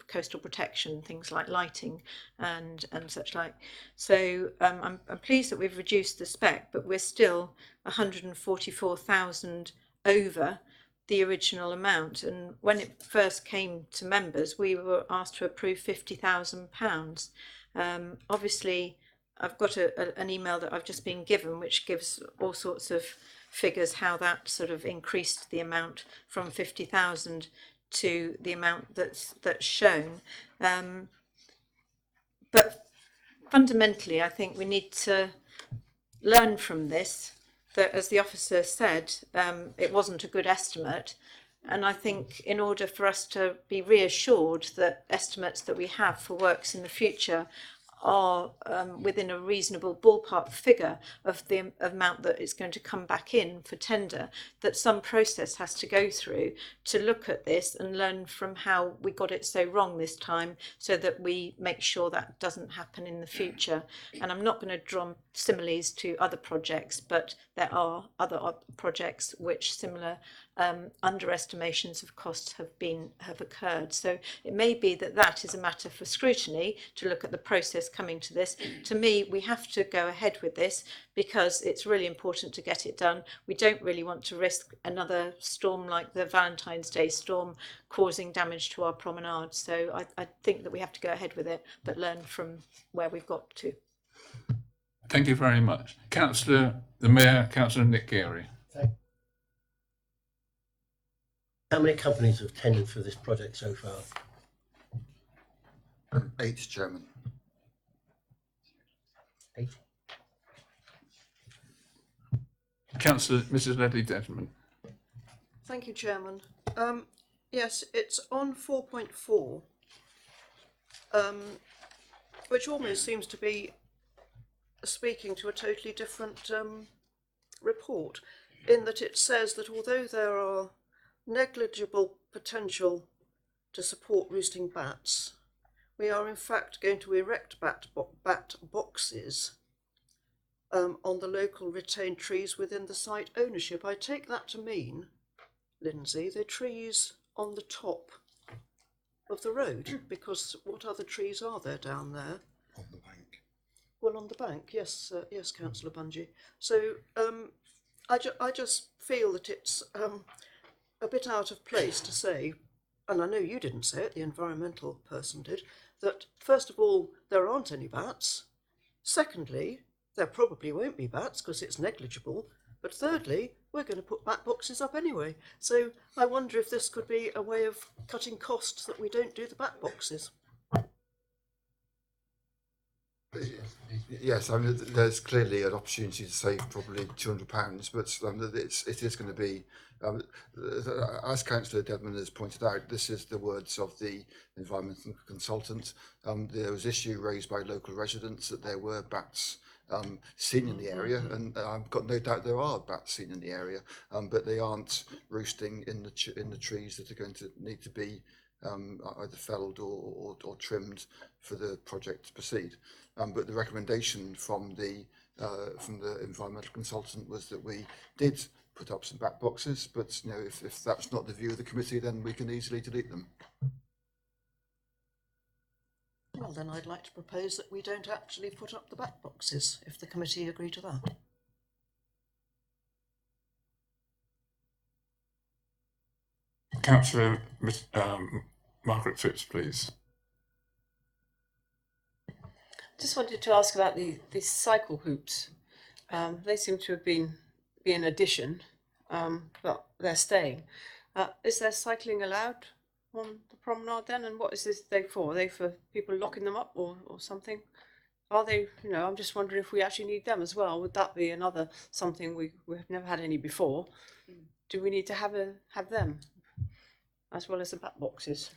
coastal protection, things like lighting and such like. So I'm pleased that we've reduced the spec, but we're still 144,000 over the original amount. And when it first came to members, we were asked to approve £50,000. Obviously, I've got an email that I've just been given, which gives all sorts of figures how that sort of increased the amount from 50,000 to the amount that's shown. But fundamentally, I think we need to learn from this, that as the officer said, it wasn't a good estimate. And I think in order for us to be reassured that estimates that we have for works in the future are within a reasonable ballpark figure of the amount that is going to come back in for tender, that some process has to go through to look at this and learn from how we got it so wrong this time, so that we make sure that doesn't happen in the future. And I'm not going to draw similes to other projects, but there are other projects which similar underestimations of costs have occurred. So it may be that is a matter for scrutiny, to look at the process taxpayers coming to this. To me, we have to go ahead with this because it's really important to get it done. We don't really want to risk another storm like the Valentine's Day storm causing damage to our promenade. So I think that we have to go ahead with it, but learn from where we've got to. Thank you very much. Councillor, the Mayor, Councillor Nick Geary. How many companies have tendered for this project so far? 8, Chairman. 8. Councillor, Mrs. Ledley Desmond. Thank you, Chairman. Yes, it's on 4.4, which almost seems to be speaking to a totally different report, in that it says that although there are negligible potential to support roosting bats, we are in fact going to erect bat boxes on the local retained trees within the site ownership. I take that to mean, Lindsay, the trees on the top of the road, because what other trees are there down there? On the bank. Well, on the bank, yes, yes, Councillor Bungey. So I just feel that it's a bit out of place to say, and I know you didn't say it, the environmental person did, that first of all, there aren't any bats. Secondly, there probably won't be bats because it's negligible. But thirdly, we're going to put bat boxes up anyway. So I wonder if this could be a way of cutting costs, that we don't do the bat boxes. Yes, I mean, there's clearly an opportunity to save probably £200, but it is going to be, as Councillor Dedman has pointed out, this is the words of the environmental consultant. There was issue raised by local residents that there were bats seen in the area, and I've got no doubt there are bats seen in the area, but they aren't roosting in the trees that are going to need to be either felled or trimmed for the project to proceed. But the recommendation from the environmental consultant was that we did put up some bat boxes, but you know, if that's not the view of the committee, then we can easily delete them. Well, then I'd like to propose that we don't actually put up the bat boxes, if the committee agree to that. Councillor Margaret Phipps, please. Just wanted to ask about these cycle hoops. They seem to have been an addition, but they're staying. Is there cycling allowed on the promenade then? And what is this they for? Are they for people locking them up or something? Are they, you know, I'm just wondering if we actually need them as well. Would that be another something we've never had any before? Do we need to have them as well as the bat boxes?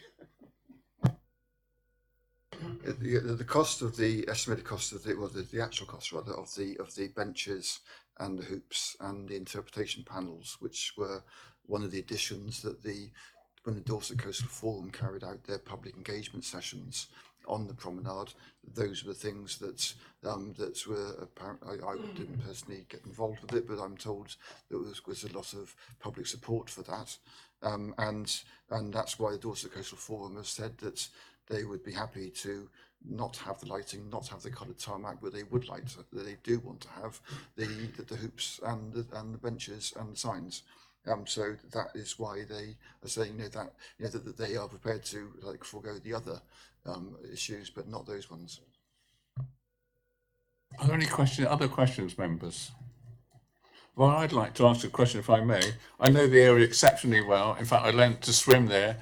The cost of the estimated cost of the actual cost rather of the benches and the hoops and the interpretation panels, which were one of the additions that when the Dorset Coastal Forum carried out their public engagement sessions on the promenade, those were the things that were apparent. I didn't personally get involved with it, but I'm told there was a lot of public support for that, and that's why the Dorset Coastal Forum has said that they would be happy to not have the lighting, not have the coloured tarmac, but they would like to, they do want to have the hoops and the benches and the signs. So that is why they are saying that they are prepared to forego the other issues, but not those ones. Are there any other questions, members? Well, I'd like to ask a question, if I may. I know the area exceptionally well. In fact, I learned to swim there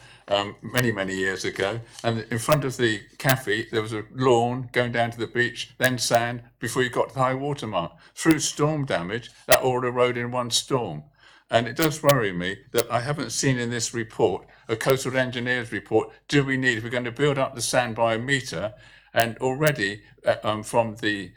many years ago. And in front of the cafe, there was a lawn going down to the beach, then sand, before you got to the high water mark. Through storm damage, that all eroded in one storm. And it does worry me that I haven't seen in this report, a coastal engineer's report, if we're going to build up the sand by a metre, and already from the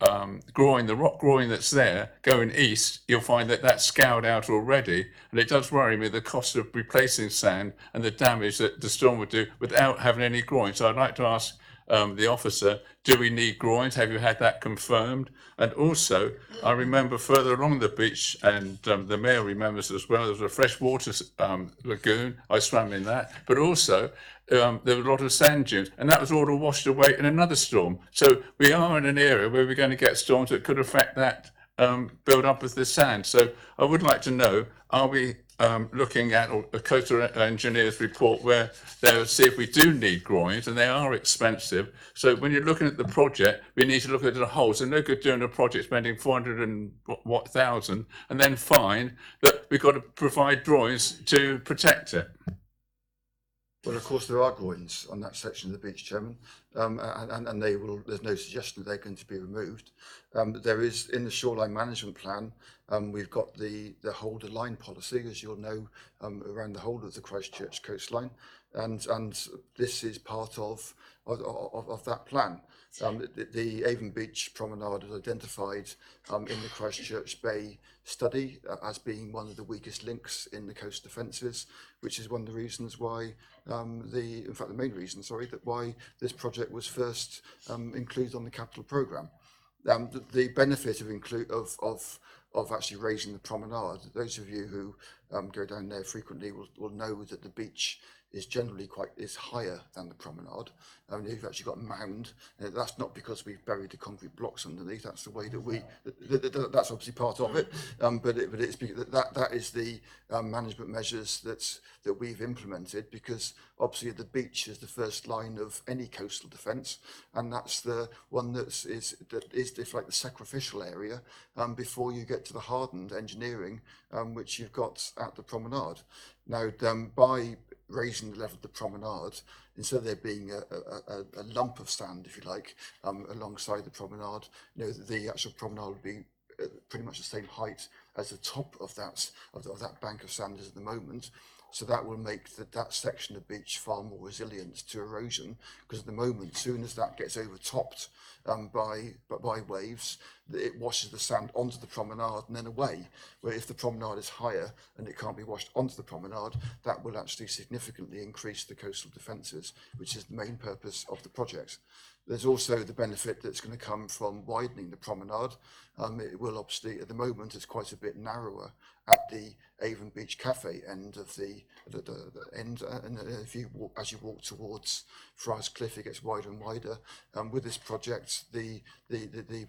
the rock groin that's there going east, you'll find that that's scoured out already, and it does worry me the cost of replacing sand and the damage that the storm would do without having any groin. So I'd like to ask the officer, do we need groins? Have you had that confirmed? And also, I remember further along the beach, and the mayor remembers as well, there was a freshwater lagoon. I swam in that. But also, there were a lot of sand dunes, and that was all washed away in another storm. So we are in an area where we're going to get storms that could affect that build up of the sand. So I would like to know, are we looking at a coastal engineer's report where they'll see if we do need groins, and they are expensive. So when you're looking at the project, we need to look at it as a whole. So no good doing a project spending 400,000 and then find that we've got to provide drawings to protect it. Well, of course, there are groins on that section of the beach, Chairman, and they will. There's no suggestion that they're going to be removed. There is in the shoreline management plan. We've got the holder line policy, as you'll know, around the whole of the Christchurch coastline, and this is part of that plan. The Avon Beach Promenade was identified in the Christchurch Bay study as being one of the weakest links in the coast defences, which is one of the reasons why, in fact the main reason, that why this project was first included on the capital programme. The benefit of actually raising the promenade, those of you who go down there frequently will know that the beach is generally is higher than the promenade. You've actually got a mound. That's not because we've buried the concrete blocks underneath. That's the way that that's obviously part of it. But it's because that is the management measures that we've implemented, because obviously the beach is the first line of any coastal defence, and that's the one that is if like the sacrificial area before you get to the hardened engineering, which you've got at the promenade. Now, by raising the level of the promenade, instead of there being a lump of sand, if you like, alongside the promenade, the actual promenade would be pretty much the same height as the top of that bank of sand is at the moment. So that will make that section of beach far more resilient to erosion, because at the moment, as soon as that gets overtopped by waves, it washes the sand onto the promenade and then away. Where if the promenade is higher and it can't be washed onto the promenade, that will actually significantly increase the coastal defences, which is the main purpose of the project. There's also the benefit that's going to come from widening the promenade. It will obviously, at the moment, it's quite a bit narrower at the Avon Beach Cafe end of the end, and as you walk towards Friars Cliff, it gets wider and wider. With this project, the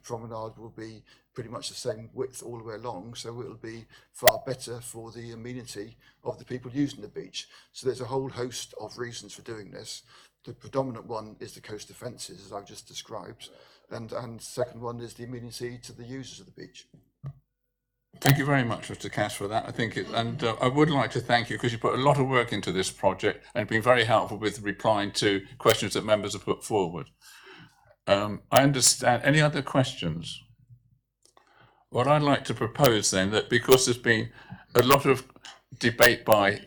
promenade will be pretty much the same width all the way along, so it will be far better for the amenity of the people using the beach. So there's a whole host of reasons for doing this. The predominant one is the coast defences, as I've just described, and second one is the amenity to the users of the beach. Thank you very much, Mr. Cass, for that. I would like to thank you, because you put a lot of work into this project and been very helpful with replying to questions that members have put forward. I understand. Any other questions? What I'd like to propose then, that because there's been a lot of debate by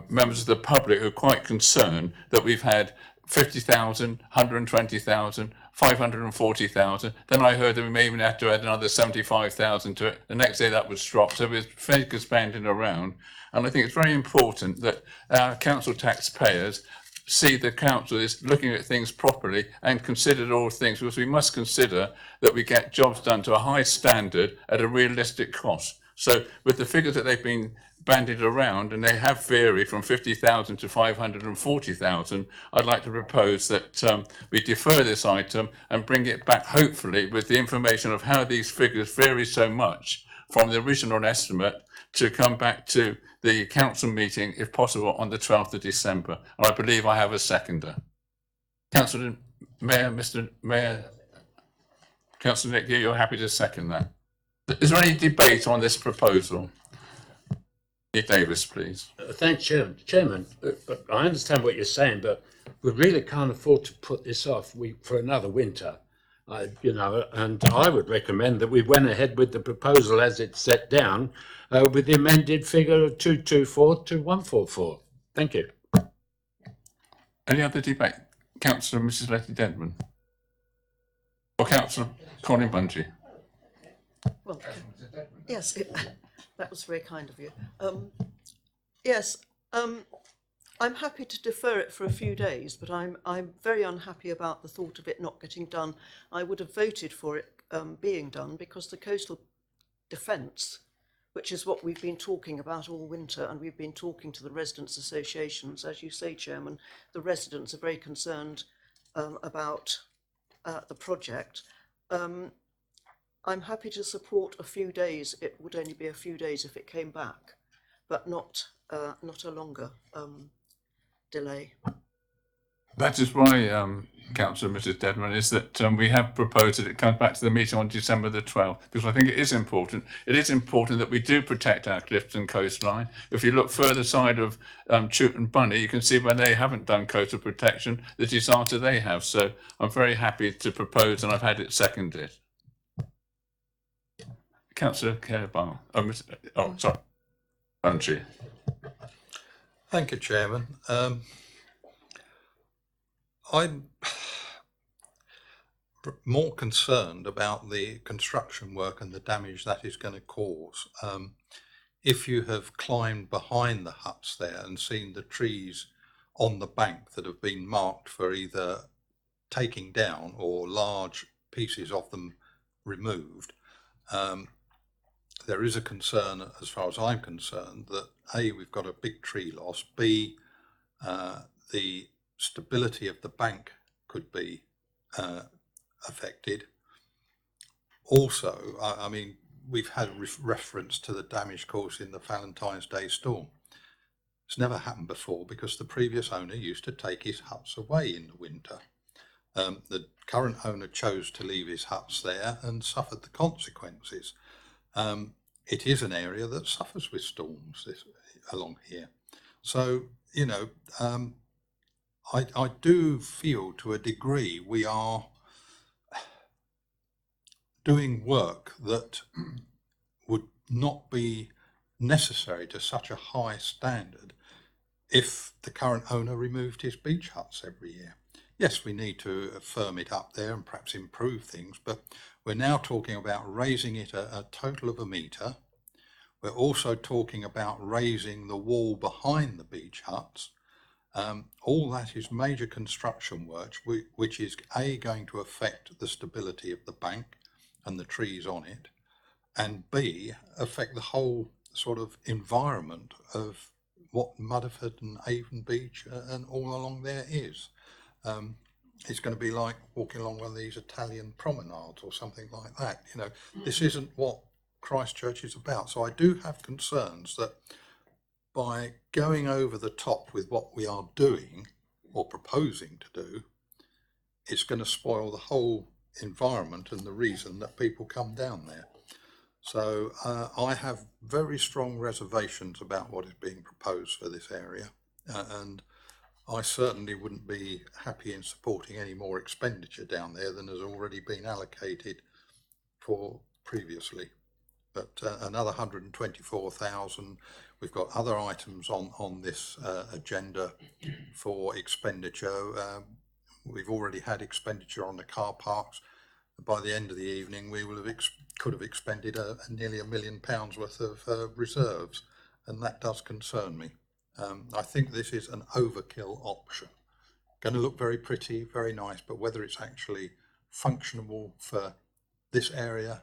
members of the public who are quite concerned that we've had 50,000, 120,000, 540,000. Then I heard that we may even have to add another 75,000 to it. The next day that was dropped. So there's figures banding around. And I think it's very important that our council taxpayers see the council is looking at things properly and consider all things, because we must consider that we get jobs done to a high standard at a realistic cost. So with the figures that they've been bandied around, and they have varied from 50,000 to 540,000, I'd like to propose that we defer this item and bring it back, hopefully, with the information of how these figures vary so much from the original estimate, to come back to the council meeting, if possible, on the 12th of December. And I believe I have a seconder. Councillor Mayor, Mr. Mayor, Councillor Nick, you're happy to second that? Is there any debate on this proposal? Nick Davis, please. Thanks, Chairman. But I understand what you're saying, but we really can't afford to put this off for another winter. And I would recommend that we went ahead with the proposal as it's set down, with the amended figure of 224 to 144. Thank you. Any other debate? Councillor Mrs. Letty Denman? Or Councillor Colin Bungey? Well, yes, that was very kind of you. Yes, I'm happy to defer it for a few days, but I'm very unhappy about the thought of it not getting done. I would have voted for it being done because the coastal defence, which is what we've been talking about all winter, and we've been talking to the residents' associations. As you say, Chairman, the residents are very concerned about the project. I'm happy to support a few days. It would only be a few days if it came back, but not a longer delay. That is why, Councillor Mrs Dedman, is that we have proposed that it comes back to the meeting on December the 12th, because I think it is important. It is important that we do protect our cliffs and coastline. If you look further side of Chute and Bunny, you can see where they haven't done coastal protection, the disaster they have. So I'm very happy to propose, and I've had it seconded. Councillor Carebar. Oh, sorry. Bunchy. Thank you, Chairman. I'm more concerned about the construction work and the damage that is going to cause. If you have climbed behind the huts there and seen the trees on the bank that have been marked for either taking down or large pieces of them removed, there is a concern, as far as I'm concerned, that A, we've got a big tree loss, B, the stability of the bank could be affected. Also, I mean, we've had reference to the damage caused in the Valentine's Day storm. It's never happened before because the previous owner used to take his huts away in the winter. The current owner chose to leave his huts there and suffered the consequences. It is an area that suffers with storms along here. So, you know, I do feel to a degree we are doing work that would not be necessary to such a high standard if the current owner removed his beach huts every year. Yes, we need to firm it up there and perhaps improve things, but we're now talking about raising it a total of 1 metre. We're also talking about raising the wall behind the beach huts. All that is major construction work, which is A, going to affect the stability of the bank and the trees on it, and B, affect the whole sort of environment of what Mudderford and Avon Beach and all along there is. It's going to be like walking along one of these Italian promenades or something like that. You know, this isn't what Christchurch is about. So I do have concerns that by going over the top with what we are doing or proposing to do, it's going to spoil the whole environment and the reason that people come down there. So I have very strong reservations about what is being proposed for this area, and I certainly wouldn't be happy in supporting any more expenditure down there than has already been allocated for previously. But another 124,000. We've got other items on this agenda for expenditure. We've already had expenditure on the car parks. By the end of the evening, we will have could have expended nearly £1 million worth of reserves, and that does concern me. I think this is an overkill option. Going to look very pretty, very nice, but whether it's actually functional for this area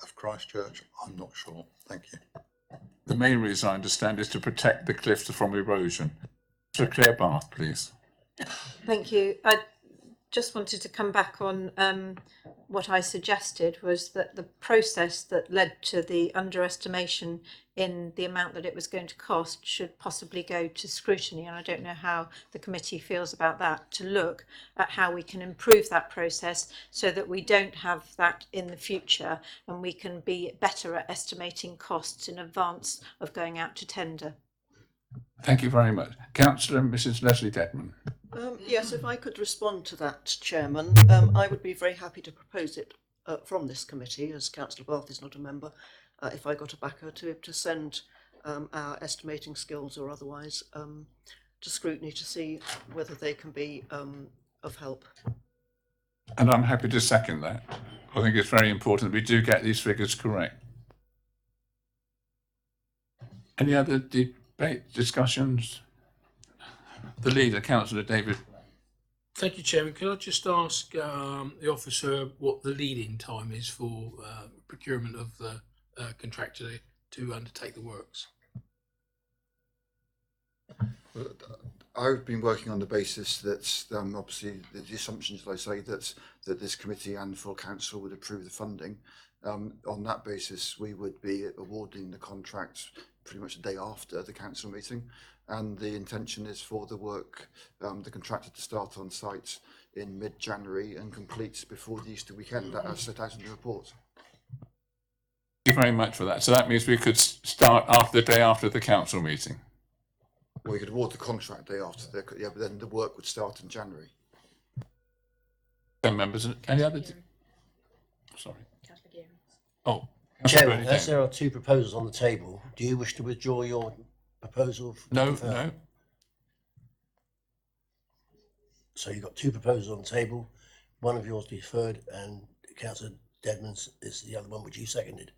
of Christchurch, I'm not sure. Thank you. The main reason I understand is to protect the cliffs from erosion. So Claire Bath, please. Thank you. I just wanted to come back on what I suggested was that the process that led to the underestimation in the amount that it was going to cost should possibly go to scrutiny, and I don't know how the committee feels about that, to look at how we can improve that process so that we don't have that in the future and we can be better at estimating costs in advance of going out to tender. Thank you very much. Councillor Mrs Leslie Dedman. Yes, if I could respond to that, Chairman, I would be very happy to propose it from this committee, as Councillor Bath is not a member, if I got a backer to send our estimating skills or otherwise to scrutiny to see whether they can be of help. And I'm happy to second that. I think it's very important that we do get these figures correct. Any other debate, discussions? The leader, Councillor David. Thank you, Chairman. Can I just ask the officer what the lead-in time is for procurement of the contractor to undertake the works? I've been working on the basis that obviously the assumptions, as I say, that this committee and full council would approve the funding. On that basis, we would be awarding the contract pretty much the day after the council meeting, and the intention is for the work, the contractor to start on site in mid-January and complete before the Easter weekend, as set out in the report. Thank you very much for that. So that means we could start after the day after the council meeting. Well, we could award the contract day after, but then the work would start in January. 10 members. Any other? Sorry. Oh. Chairman, as there are two proposals on the table, do you wish to withdraw your proposal? No, no. So you've got two proposals on the table, one of yours deferred and Councillor Deadman's is the other one which you seconded.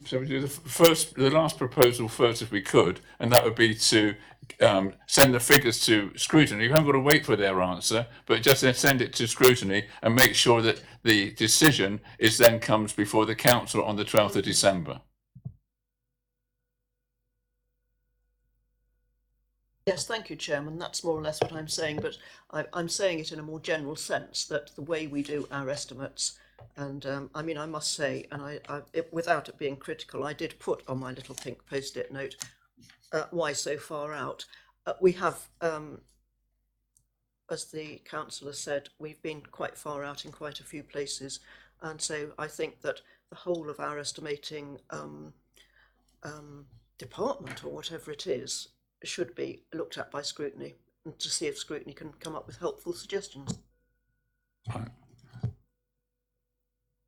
So we do the last proposal first if we could, and that would be to send the figures to scrutiny. You haven't got to wait for their answer, but just then send it to scrutiny and make sure that the decision then comes before the council on the 12th of December. Yes, thank you, Chairman. That's more or less what I'm saying, but I'm saying it in a more general sense, that the way we do our estimates, and I mean, I must say, and without it being critical, I did put on my little pink post-it note, why so far out. We have, as the councillor said, we've been quite far out in quite a few places, and so I think that the whole of our estimating department, or whatever it is, should be looked at by scrutiny, and to see if scrutiny can come up with helpful suggestions. Right.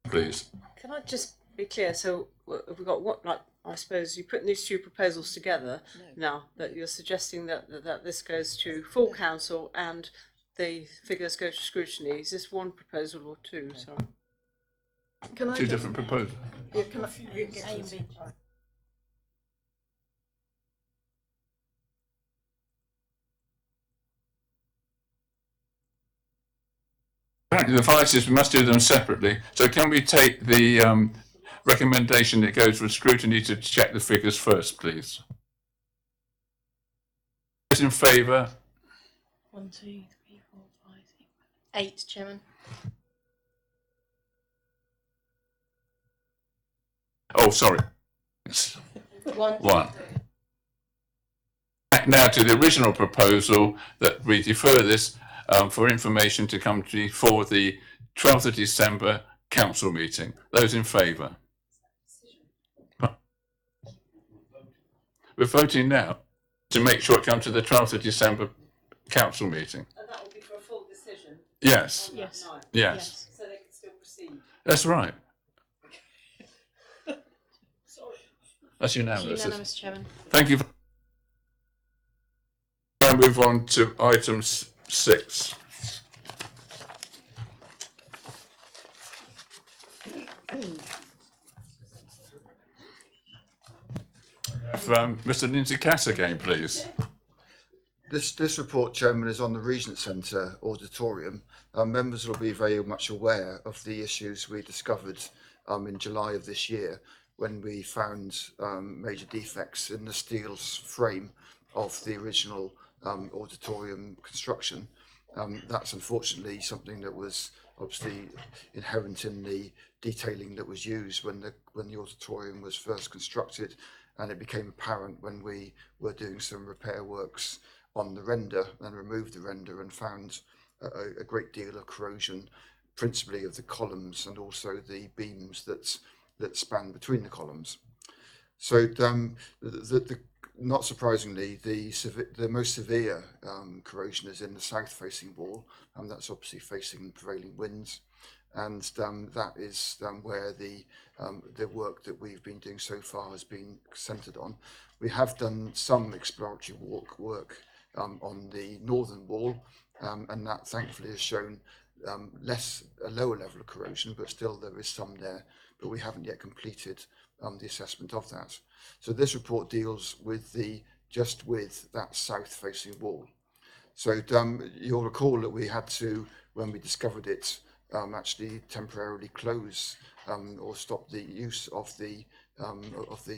Please. Can I just be clear? So we've got what, like, I suppose you put these two proposals together now, that you're suggesting that this goes to full council and the figures go to scrutiny. Is this one proposal or two? Sorry. Can I Two different proposals. Yeah, can I, Apparently the vices, we must do them separately. So can we take the recommendation that goes for scrutiny to check the figures first, please? Those in favour? 1, 2, 3, 4, 5, 6, 8, Chairman. Oh, sorry. 1. Back now to the original proposal that we defer this for information to come before the 12th of December council meeting. Those in favour? We're voting now to make sure it comes to the 12th of December council meeting. And that will be for a full decision? Yes. Yes. Yes. So they can still proceed? That's right. Sorry. That's unanimous. Unanimous, Chairman. Thank you. I'll move on to item 6. Mr. Lindsay Cass again, please. This report, Chairman, is on the Regent Centre auditorium. Members will be very much aware of the issues we discovered in July of this year when we found major defects in the steel frame of the original auditorium construction. That's unfortunately something that was obviously inherent in the detailing that was used when the auditorium was first constructed, and it became apparent when we were doing some repair works on the render and removed the render and found a great deal of corrosion, principally of the columns and also the beams that span between the columns. So not surprisingly, the most severe corrosion is in the south-facing wall, and that's obviously facing prevailing winds, and that is where the work that we've been doing so far has been centred on. We have done some exploratory work on the northern wall, and that thankfully has shown a lower level of corrosion, but still there is some there, but we haven't yet completed the assessment of that. So this report deals with just with that south-facing wall. So you'll recall that we had to, when we discovered it, actually temporarily close or stop the use of the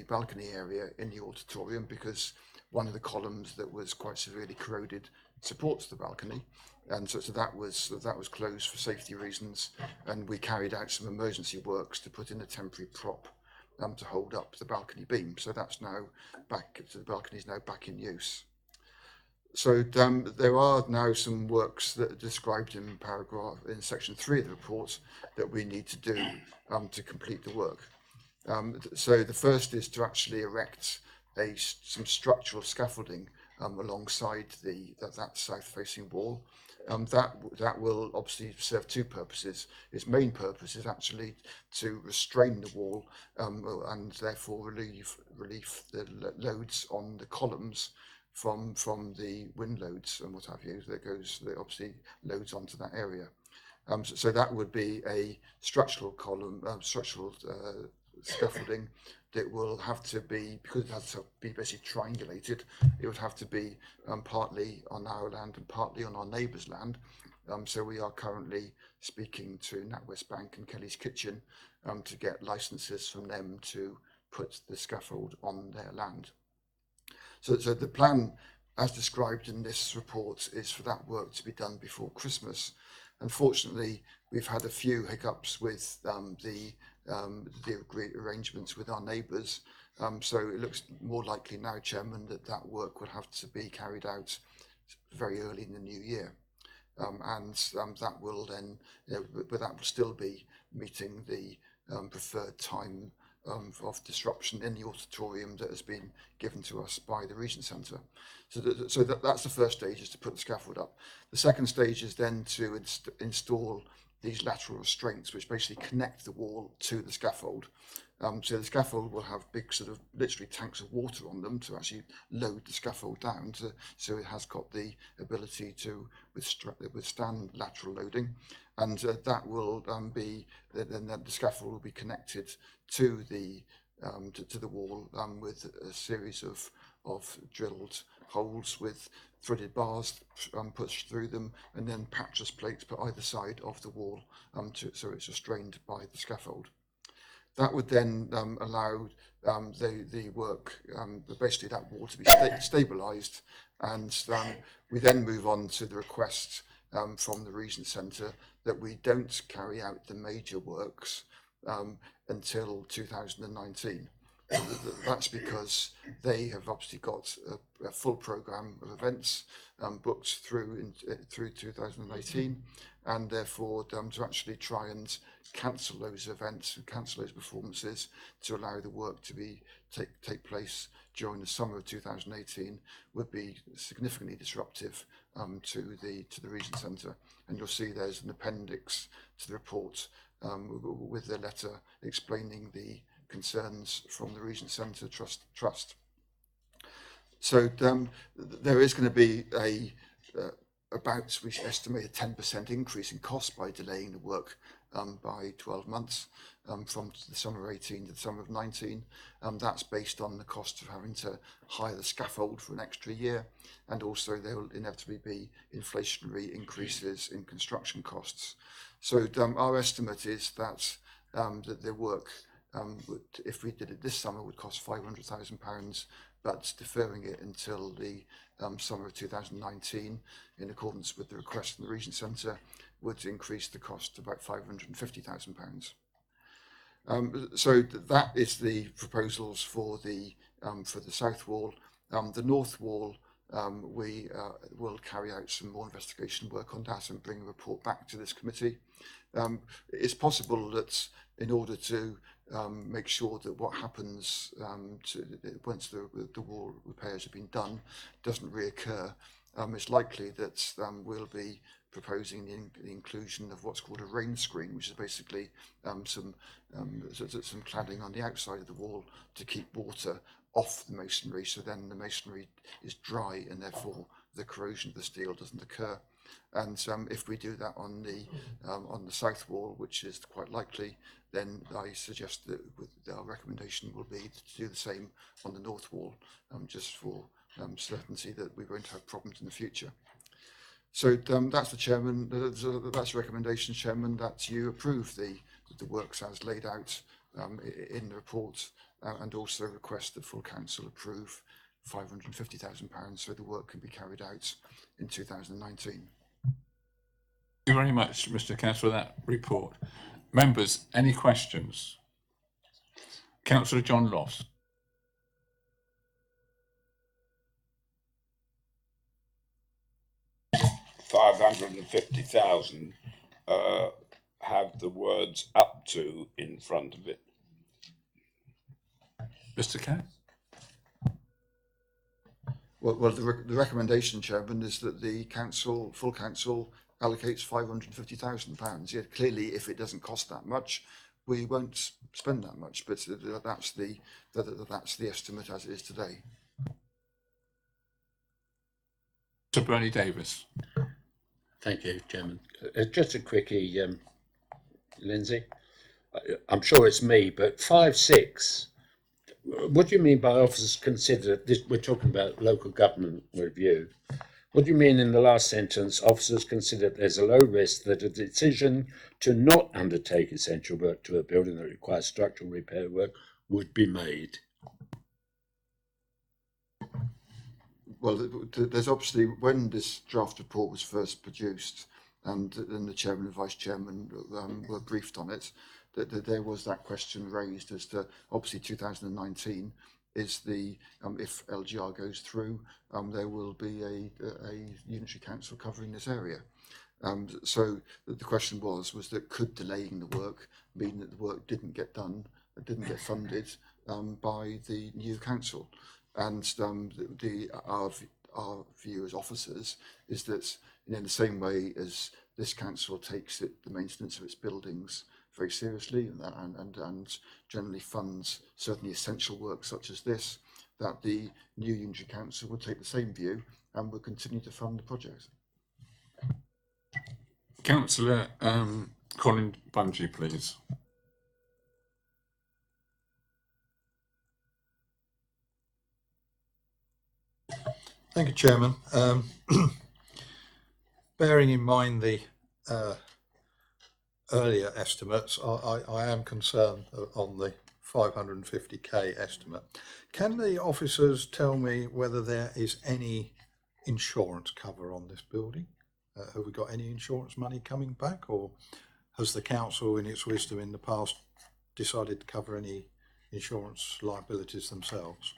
balcony area in the auditorium, because one of the columns that was quite severely corroded supports the balcony, and so that was closed for safety reasons, and we carried out some emergency works to put in a temporary prop to hold up the balcony beam. So that's now back. The balcony is now back in use. So there are now some works that are described in section 3 of the report that we need to do to complete the work. So the first is to actually erect some structural scaffolding alongside that south-facing wall. That will obviously serve two purposes. Its main purpose is actually to restrain the wall and therefore relieve the loads on the columns from the wind loads and what have you that obviously loads onto that area. So that would be a structural scaffolding that will have to be, because it has to be basically triangulated, it would have to be partly on our land and partly on our neighbour's land. So we are currently speaking to NatWest Bank and Kelly's Kitchen to get licenses from them to put the scaffold on their land. So the plan, as described in this report, is for that work to be done before Christmas. Unfortunately, we've had a few hiccups with the arrangements with our neighbours. So it looks more likely now, Chairman, that work will have to be carried out very early in the new year. And that will then, but that will still be meeting the preferred time of disruption in the auditorium that has been given to us by the Regent Centre. So that's the first stage, is to put the scaffold up. The second stage is then to install these lateral restraints, which basically connect the wall to the scaffold. So the scaffold will have big sort of literally tanks of water on them to actually load the scaffold down, so it has got the ability to withstand lateral loading, and that will be then the scaffold will be connected to the wall with a series of drilled holes with threaded bars pushed through them, and then patchless plates put either side of the wall so it's restrained by the scaffold. That would then allow the work, basically that wall to be stabilised, and we then move on to the request from the Regent Centre that we don't carry out the major works until 2019. That's because they have obviously got a full programme of events booked through 2018, and therefore to actually try and cancel those events and cancel those performances to allow the work to take place during the summer of 2018 would be significantly disruptive to the Regent Centre. And you'll see there's an appendix to the report with the letter explaining the concerns from the Regent Centre Trust. So there is going to be about, we estimate, a 10% increase in cost by delaying the work by 12 months from the summer of 18 to the summer of 19. That's based on the cost of having to hire the scaffold for an extra year, and also there will inevitably be inflationary increases in construction costs. So our estimate is that the work, if we did it this summer, would cost £500,000, but deferring it until the summer of 2019, in accordance with the request from the Regent Centre, would increase the cost to about £550,000. So that is the proposals for the south wall. The north wall, we will carry out some more investigation work on that and bring a report back to this committee. It's possible that in order to make sure that what happens once the wall repairs have been done doesn't reoccur, it's likely that we'll be proposing the inclusion of what's called a rain screen, which is basically some cladding on the outside of the wall to keep water off the masonry, so then the masonry is dry and therefore the corrosion of the steel doesn't occur. And if we do that on the south wall, which is quite likely, then I suggest that our recommendation will be to do the same on the north wall, just for certainty that we won't have problems in the future. So that's the chairman. That's the recommendation, Chairman, that you approve the works as laid out in the report, and also request that full council approve £550,000 so the work can be carried out in 2019. Thank you very much, Mr. Councillor, for that report. Members, any questions? Councillor John Loss. £550,000 have the words up to in front of it. Mr. Kane? Well, the recommendation, Chairman, is that the full council allocates £550,000. Yeah, clearly, if it doesn't cost that much, we won't spend that much. But that's the estimate as it is today. Sir Bernie Davis. Thank you, Chairman. Just a quickie, Lindsay. I'm sure it's me, but 5.6. What do you mean by officers consider this? We're talking about local government review. What do you mean in the last sentence? Officers consider there's a low risk that a decision to not undertake essential work to a building that requires structural repair work would be made. Well, there's obviously, when this draft report was first produced, and then the chairman and vice chairman were briefed on it, that there was that question raised as to, obviously 2019 is the, if LGR goes through, there will be a unitary council covering this area. So the question was that could delaying the work mean that the work didn't get done, didn't get funded by the new council? And our view as officers is that, in the same way as this council takes the maintenance of its buildings very seriously and generally funds certainly essential work such as this, that the new unitary council will take the same view and will continue to fund the project. Councillor Colin Bungey, please. Thank you, Chairman. Bearing in mind the earlier estimates, I am concerned on the 550k estimate. Can the officers tell me whether there is any insurance cover on this building? Have we got any insurance money coming back, or has the council in its wisdom in the past decided to cover any insurance liabilities themselves?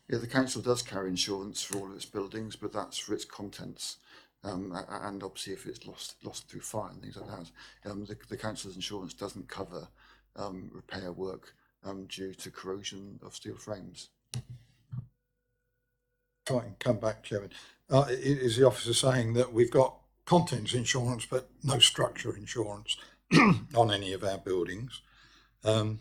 Yeah, the council does carry insurance for all of its buildings, but that's for its contents. And obviously if it's lost through fire and things like that, the council's insurance doesn't cover repair work due to corrosion of steel frames. If I can come back, Chairman, is the officer saying that we've got contents insurance but no structure insurance on any of our buildings? And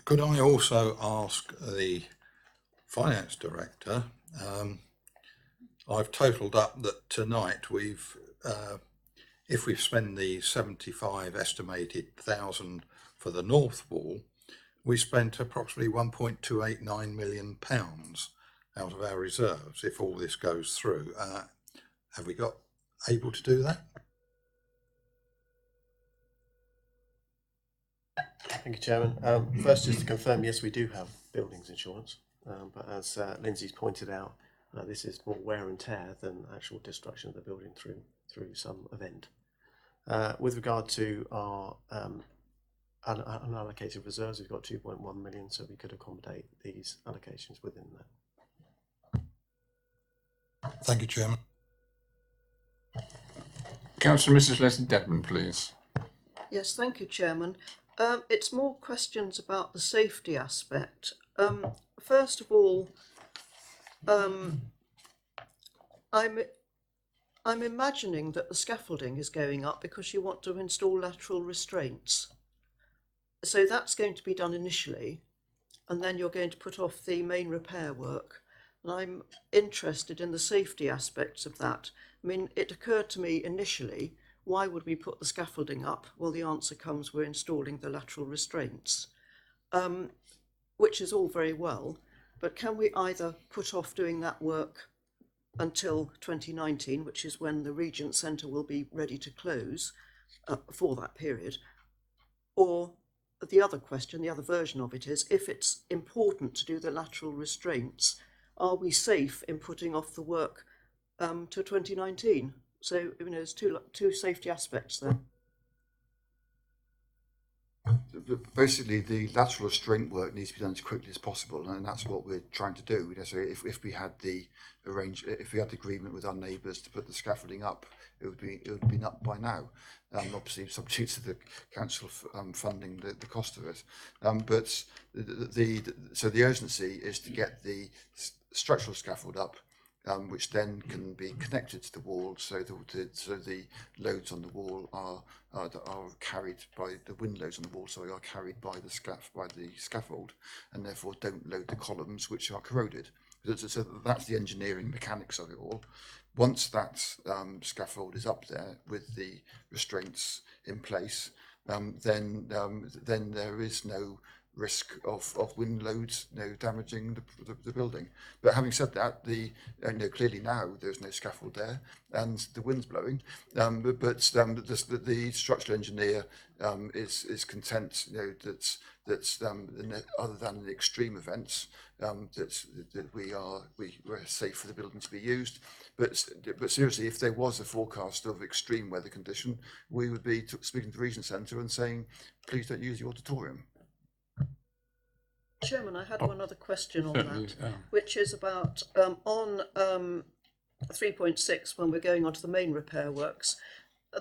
could I also ask the finance director, I've totaled up that tonight we've, if we spend the 75 estimated thousand for the north wall, we spent approximately £1.289 million out of our reserves if all this goes through. Have we got able to do that? Thank you, Chairman. First, just to confirm, yes, we do have buildings insurance, but as Lindsay's pointed out, this is more wear and tear than actual destruction of the building through some event. With regard to our unallocated reserves, we've got 2.1 million, so we could accommodate these allocations within that. Thank you, Chairman. Councillor Mrs. Leslie Dedman, please. Yes, thank you, Chairman. It's more questions about the safety aspect. First of all, I'm imagining that the scaffolding is going up because you want to install lateral restraints. So that's going to be done initially, and then you're going to put off the main repair work. And I'm interested in the safety aspects of that. I mean, it occurred to me initially, why would we put the scaffolding up? Well, the answer comes, we're installing the lateral restraints, which is all very well, but can we either put off doing that work until 2019, which is when the Regent Centre will be ready to close for that period, or the other question, the other version of it is, if it's important to do the lateral restraints, are we safe in putting off the work to 2019? So, there's two safety aspects there. Basically, the lateral restraint work needs to be done as quickly as possible, and that's what we're trying to do. So if we had the agreement with our neighbours to put the scaffolding up, it would have been up by now. Obviously, subject to the council funding the cost of it. But so the urgency is to get the structural scaffold up, which then can be connected to the wall, so the loads on the wall are carried by the wind loads on the wall, are carried by the scaffold, and therefore don't load the columns, which are corroded. So that's the engineering mechanics of it all. Once that scaffold is up there with the restraints in place, then there is no risk of wind loads, damaging the building. But having said that, clearly now there's no scaffold there, and the wind's blowing. But the structural engineer is content, that other than the extreme events, that we're safe for the building to be used. But seriously, if there was a forecast of extreme weather condition, we would be speaking to the Regent Centre and saying, please don't use the auditorium. Chairman, I had one other question on that, yeah. which is about on 3.6, when we're going on to the main repair works,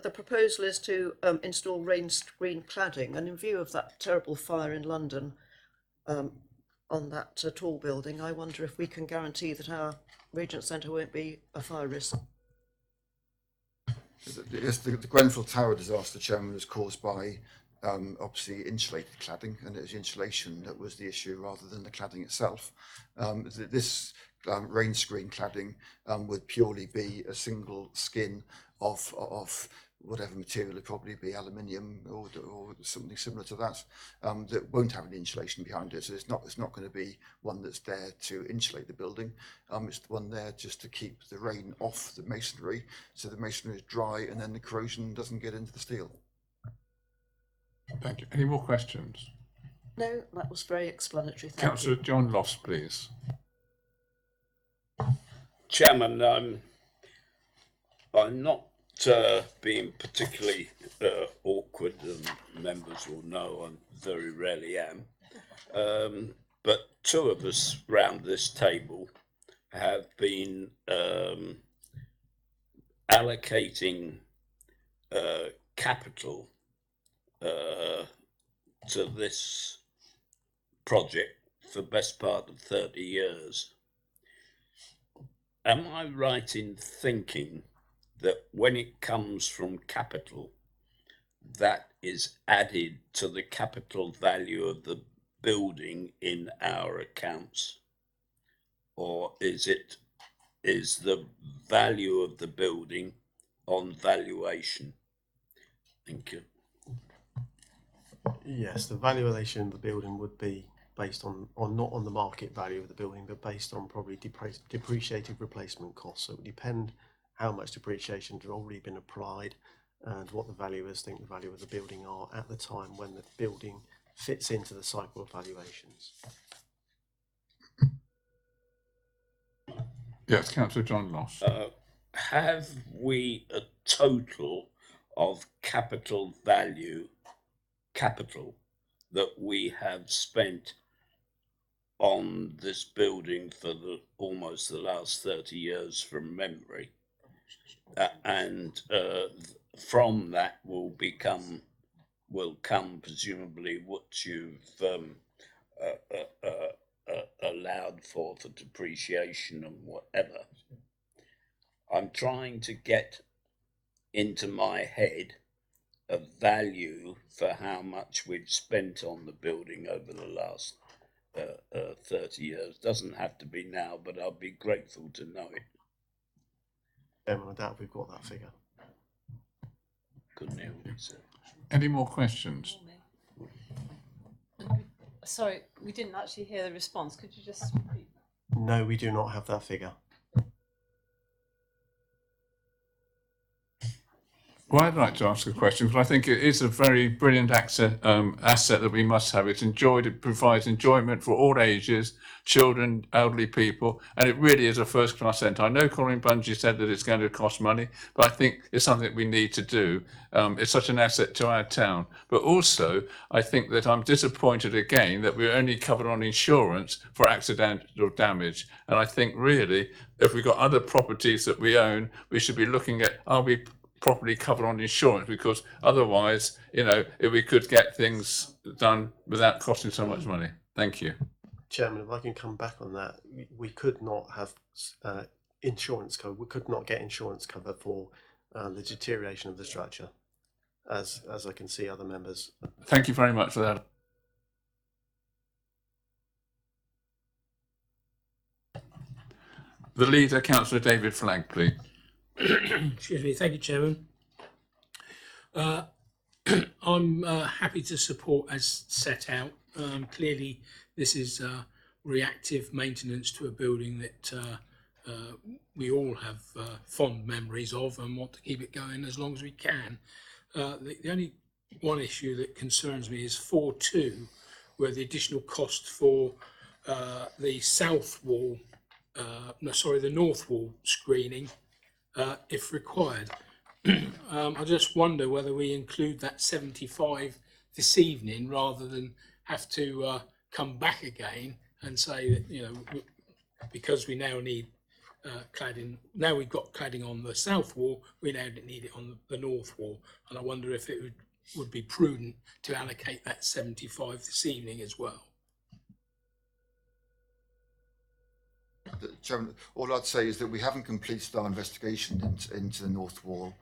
the proposal is to install rain screen cladding, and in view of that terrible fire in London on that tall building, I wonder if we can guarantee that our Regent Centre won't be a fire risk. Yes, the Grenfell Tower disaster, Chairman, was caused by obviously insulated cladding, and it was insulation that was the issue rather than the cladding itself. This rain screen cladding would purely be a single skin of whatever material, it'd probably be aluminium or something similar to that, that won't have any insulation behind it. So it's not going to be one that's there to insulate the building. It's the one there just to keep the rain off the masonry, so the masonry is dry and then the corrosion doesn't get into the steel. Thank you. Any more questions? No, that was very explanatory. Thank Councillor you. John Loss, please. Chairman, I'm not being particularly awkward, and members will know I very rarely am. But two of us round this table have been allocating capital to this project for the best part of 30 years. Am I right in thinking that when it comes from capital, that is added to the capital value of the building in our accounts? Or is the value of the building on valuation? Thank you. Yes, the valuation of the building would be based on not on the market value of the building, but based on probably depreciated replacement costs. So it would depend how much depreciation has already been applied and what the valuers think the value of the building are at the time when the building fits into the cycle of valuations. Yes, Councillor John Loss. Have we a total of capital that we have spent on this building for almost the last 30 years from memory? And from that will come presumably what you've allowed for depreciation and whatever. I'm trying to get into my head a value for how much we've spent on the building over the last 30 years. Doesn't have to be now, but I'll be grateful to know it. I doubt we've got that figure. Couldn't hear what he said. Any more questions? Sorry, we didn't actually hear the response. Could you just repeat? No, we do not have that figure. Well, I'd like to ask a question because I think it is a very brilliant asset that we must have. It provides enjoyment for all ages, children, elderly people, and it really is a first-class centre. I know Colin Bungey said that it's going to cost money, but I think it's something that we need to do. It's such an asset to our town. But also, I think that I'm disappointed again that we're only covered on insurance for accidental damage. And I think really, if we've got other properties that we own, we should be looking at, are we properly covered on insurance, because otherwise, if we could get things done without costing so much money. Thank you. Chairman, if I can come back on that, we could not have insurance cover. We could not get insurance cover for the deterioration of the structure, as I can see other members. Thank you very much for that. The leader, Councillor David Flagg, please. Excuse me. Thank you, Chairman. I'm happy to support as set out. Clearly, this is reactive maintenance to a building that we all have fond memories of and want to keep it going as long as we can. The only one issue that concerns me is 4.2, where the additional cost for the the north wall screening, if required. I just wonder whether we include that 75 this evening rather than have to come back again and say that, because we now need cladding, now we've got cladding on the south wall, we now need it on the north wall. And I wonder if it would be prudent to allocate that 75 this evening as well. Chairman, all I'd say is that we haven't completed our investigation into the north wall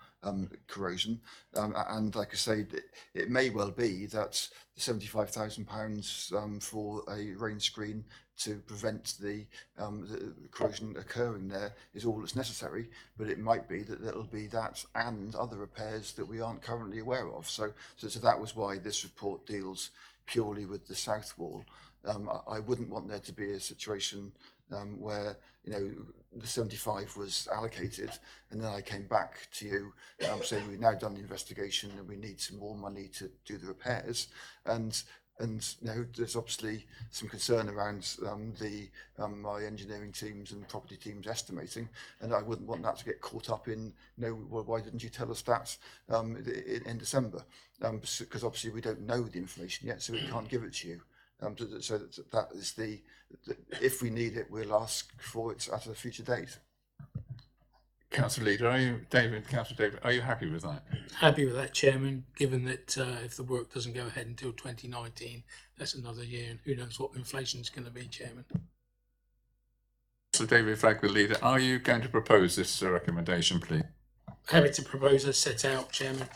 corrosion, and like I say, it may well be that the £75,000 for a rain screen to prevent the corrosion occurring there is all that's necessary, but it might be that there'll be that and other repairs that we aren't currently aware of. So that was why this report deals purely with the south wall. I wouldn't want there to be a situation where the 75 was allocated and then I came back to you saying we've now done the investigation and we need some more money to do the repairs, and there's obviously some concern around my engineering teams and property teams estimating, and I wouldn't want that to get caught up in well, why didn't you tell us that in December, because obviously we don't know the information yet, so we can't give it to you. So that is if we need it, we'll ask for it at a future date. Councillor Leader, Councillor David, are you happy with that? Happy with that, Chairman, given that if the work doesn't go ahead until 2019, that's another year, and who knows what inflation's going to be, Chairman. So David Flagg, the leader, are you going to propose this recommendation, please? Happy to propose as set out, Chairman.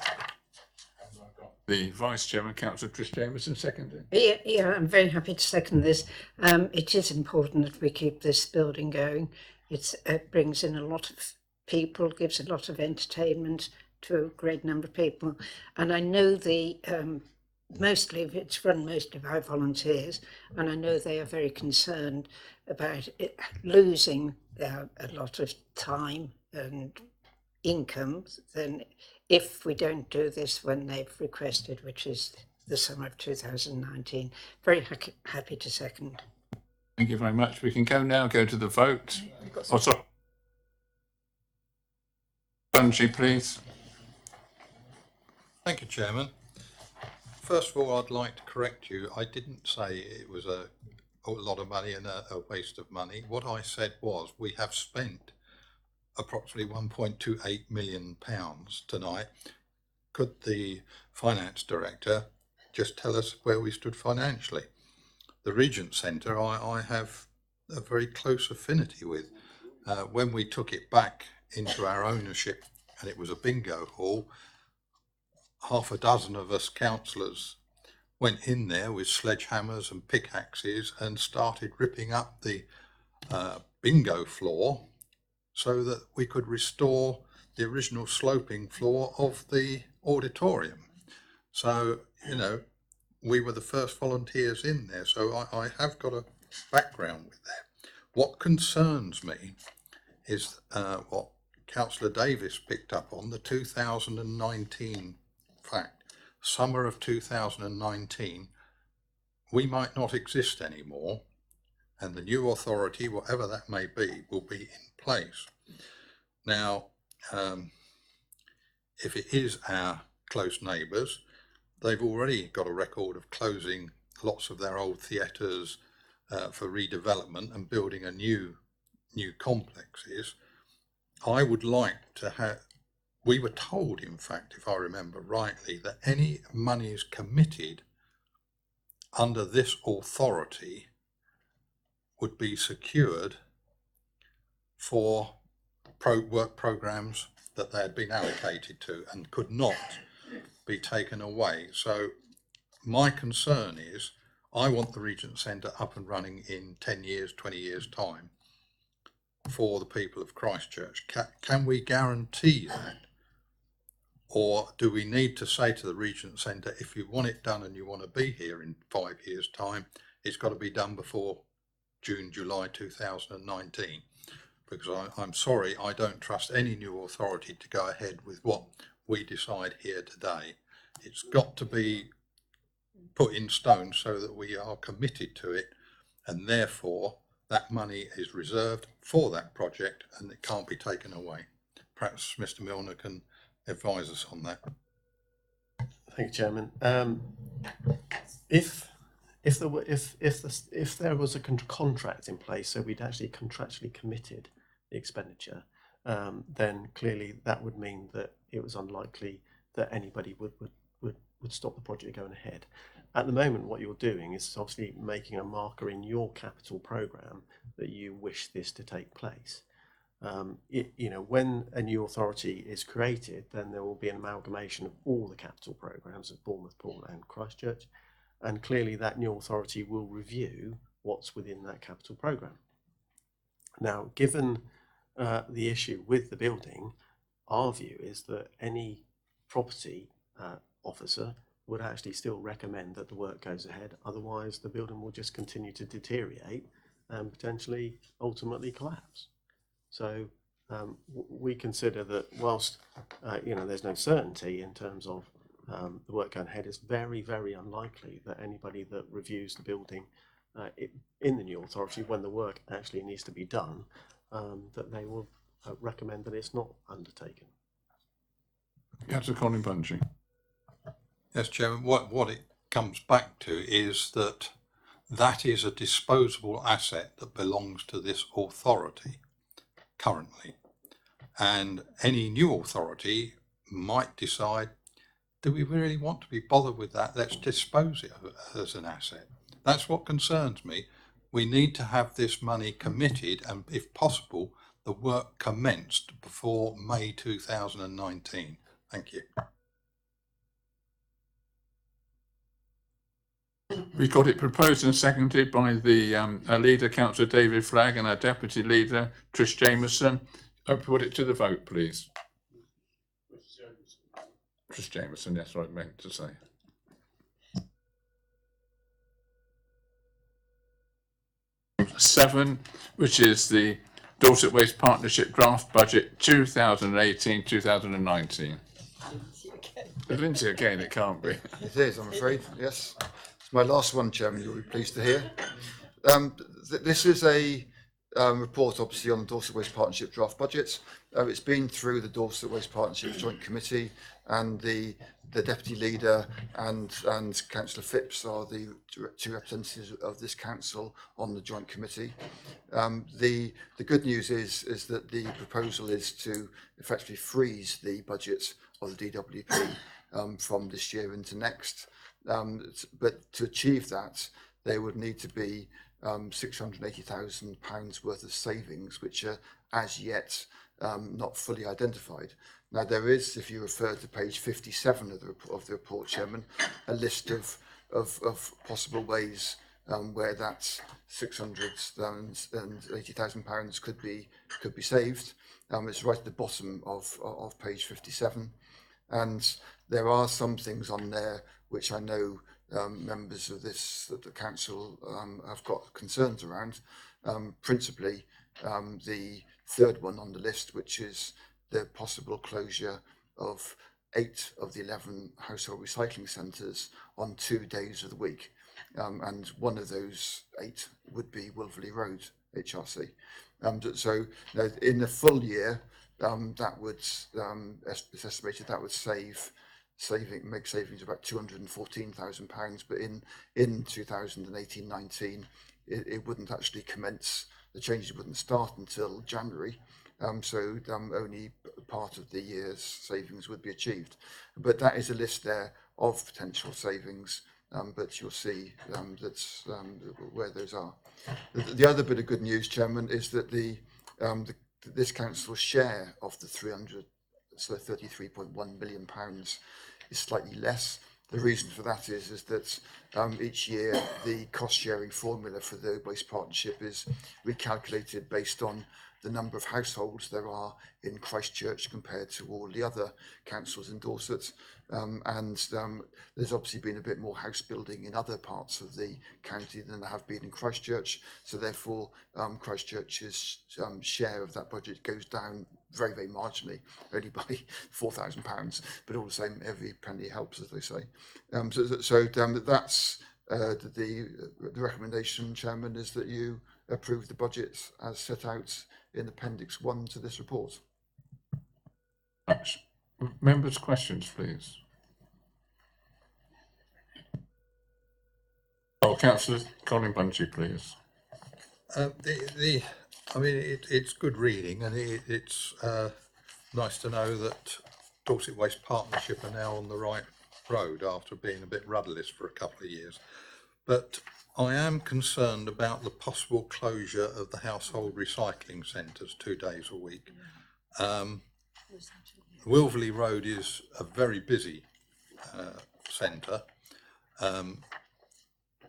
The Vice Chairman, Councillor Trish Jameson, seconding. Yeah, I'm very happy to second this. It is important that we keep this building going. It brings in a lot of people, gives a lot of entertainment to a great number of people. And I know it's run mostly by volunteers, and I know they are very concerned about it losing a lot of time and income then if we don't do this when they've requested, which is the summer of 2019. Very happy to second. Thank you very much. We can go to the vote. Oh, sorry. Bungey, please. Thank you, Chairman. First of all, I'd like to correct you. I didn't say it was a lot of money and a waste of money. What I said was we have spent approximately £1.28 million tonight. Could the finance director just tell us where we stood financially? The Regent Centre I have a very close affinity with. When we took it back into our ownership and it was a bingo hall, half a dozen of us councillors went in there with sledgehammers and pickaxes and started ripping up the bingo floor so that we could restore the original sloping floor of the auditorium. So, you know, we were the first volunteers in there, so I have got a background with that. What concerns me is what Councillor Davis picked up on, the 2019 fact. Summer of 2019, we might not exist anymore, and the new authority, whatever that may be, will be in place. Now, if it is our close neighbours, they've already got a record of closing lots of their old theatres for redevelopment and building a new complexes. I would like to have, we were told, in fact, if I remember rightly, that any monies committed under this authority would be secured for work programmes that they had been allocated to and could not be taken away. So my concern is, I want the Regent Centre up and running in 10 years, 20 years time for the people of Christchurch. Can we guarantee that? Or do we need to say to the Regent Centre, if you want it done and you want to be here in 5 years time, it's got to be done before June, July 2019? Because I'm sorry, I don't trust any new authority to go ahead with what we decide here today. It's got to be put in stone so that we are committed to it, and therefore that money is reserved for that project and it can't be taken away. Perhaps Mr. Milner can advise us on that. Thank you, Chairman. If there was a contract in place, so we'd actually contractually committed the expenditure, then clearly that would mean that it was unlikely that anybody would stop the project going ahead. At the moment, what you're doing is obviously making a marker in your capital programme that you wish this to take place. You know, when a new authority is created, then there will be an amalgamation of all the capital programmes of Bournemouth, Port and Christchurch, and clearly that new authority will review what's within that capital programme. Now, given the issue with the building, our view is that any property officer would actually still recommend that the work goes ahead. Otherwise, the building will just continue to deteriorate and potentially ultimately collapse. So we consider that whilst you know, there's no certainty in terms of the work going ahead, it's very, very unlikely that anybody that reviews the building in the new authority, when the work actually needs to be done, that they will recommend that it's not undertaken. Councillor Colin Punchy. Yes, Chairman, what it comes back to is that is a disposable asset that belongs to this authority currently. And any new authority might decide, do we really want to be bothered with that? Let's dispose it as an asset. That's what concerns me. We need to have this money committed and, if possible, the work commenced before May 2019. Thank you. We got it proposed and seconded by the our leader, Councillor David Flagg, and our deputy leader, Trish Jameson. I put it to the vote, please. Trish Jameson, that's what I meant to say. Seven, which is the Dorset Waste Partnership Draft Budget 2018-2019. Lindsay again, it can't be. It is, I'm afraid, yes. It's my last one, Chairman, you'll be pleased to hear. This is a report, obviously, on the Dorset Waste Partnership draft budget. It's been through the Dorset Waste Partnership Joint Committee, and the Deputy Leader and Councillor Phipps are the two representatives of this council on the Joint Committee. The good news is that the proposal is to effectively freeze the budget of the DWP from this year into next. But to achieve that, there would need to be £680,000 worth of savings, which are as yet not fully identified. Now, there is, if you refer to page 57 of the report, Chairman, a list of of possible ways where that £680,000 could be saved. It's right at the bottom of page 57, and there are some things on there which I know members of the council have got concerns around. Principally, the third one on the list, which is the possible closure of 8 of the 11 household recycling centres on 2 days of the week. And one of those 8 would be Wolverley Road HRC. So in the full year, that would, it's estimated that would make savings of about £214,000, but in 2018-19, it wouldn't actually commence. The changes wouldn't start until January. So only part of the year's savings would be achieved. But that is a list there of potential savings, but you'll see that's where those are. The other bit of good news, Chairman, is that this council's share of the £33.1 million is slightly less. The reason for that is that each year the cost sharing formula for the waste partnership is recalculated based on the number of households there are in Christchurch compared to all the other councils in Dorset. And there's obviously been a bit more house building in other parts of the county than there have been in Christchurch. So therefore, Christchurch's share of that budget goes down very, very marginally, only by £4,000. But all the same, every penny helps, as they say. So that's the recommendation, Chairman, is that you approve the budget as set out in Appendix 1 to this report. Thanks. Members' questions, please. Oh, Councillor Colin Bunchy, please. It's good reading, and it's nice to know that Dorset Waste Partnership are now on the right road after being a bit rudderless for a couple of years. But I am concerned about the possible closure of the household recycling centres 2 days a week. Wolverley Road is a very busy centre.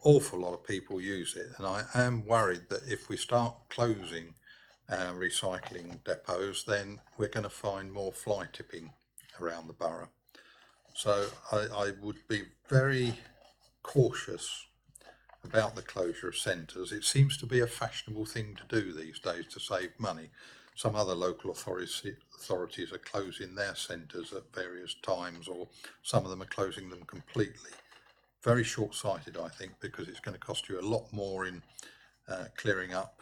Awful lot of people use it, and I am worried that if we start closing our recycling depots, then we're going to find more fly tipping around the borough. So I would be very cautious about the closure of centres. It seems to be a fashionable thing to do these days to save money. Some other local authorities are closing their centres at various times, or some of them are closing them completely. Very short-sighted, I think, because it's going to cost you a lot more in clearing up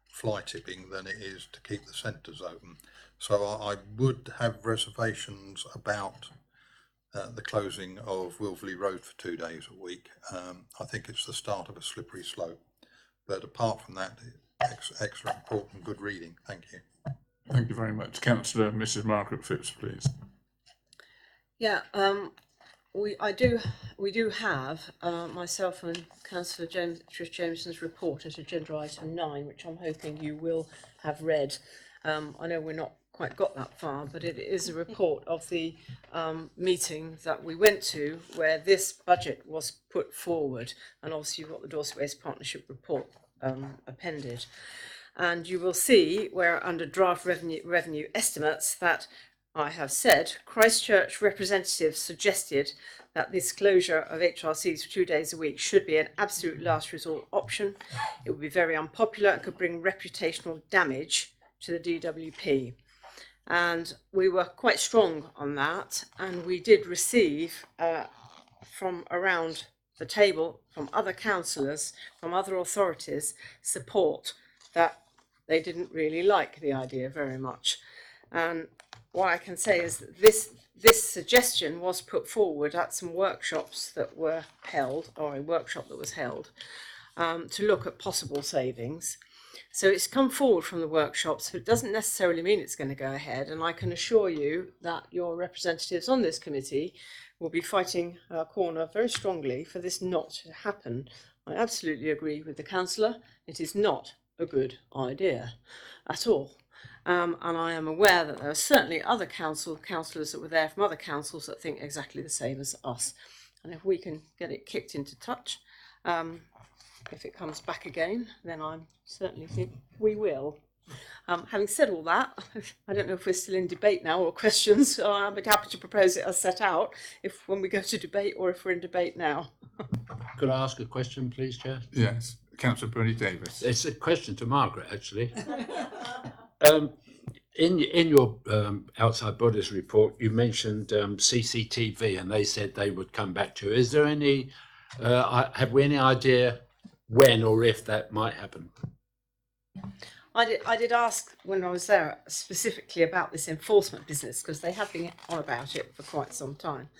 fly tipping than it is to keep the centres open. So I would have reservations about the closing of Wolverley Road for 2 days a week. I think it's the start of a slippery slope. But apart from that, excellent report and good reading. Thank you. Thank you very much. Councillor Mrs. Margaret Phipps, please. Yeah, we do have myself and Councillor Trish Jameson's report at agenda item 9, which I'm hoping you will have read. I know we're not quite got that far, but it is a report of the meeting that we went to where this budget was put forward, and obviously you've got the Dorset Waste Partnership report appended, and you will see where under draft revenue estimates that I have said Christchurch representatives suggested that this closure of HRCs for 2 days a week should be an absolute last resort option. It would be very unpopular and could bring reputational damage to the DWP. And we were quite strong on that, and we did receive from around the table, from other councillors, from other authorities, support that they didn't really like the idea very much. And what I can say is that this suggestion was put forward at some workshops that were held, or a workshop that was held, to look at possible savings. So it's come forward from the workshops, but it doesn't necessarily mean it's going to go ahead. And I can assure you that your representatives on this committee will be fighting our corner very strongly for this not to happen. I absolutely agree with the councillor. It is not a good idea at all. And I am aware that there are certainly other councillors that were there from other councils that think exactly the same as us. and if we can get it kicked into touch, if it comes back again, then I certainly think we will. Having said all that, I don't know if we're still in debate now or questions, so I'd be happy to propose it as set out if when we go to debate or if we're in debate now. Could I ask a question, please, Chair? Yes, Councillor Bernie Davis. It's a question to Margaret, actually. In your outside bodies report, you mentioned CCTV, and they said they would come back to you. Is there any? Have we any idea when or if that might happen? I did ask when I was there specifically about this enforcement business because they have been on about it for quite some time.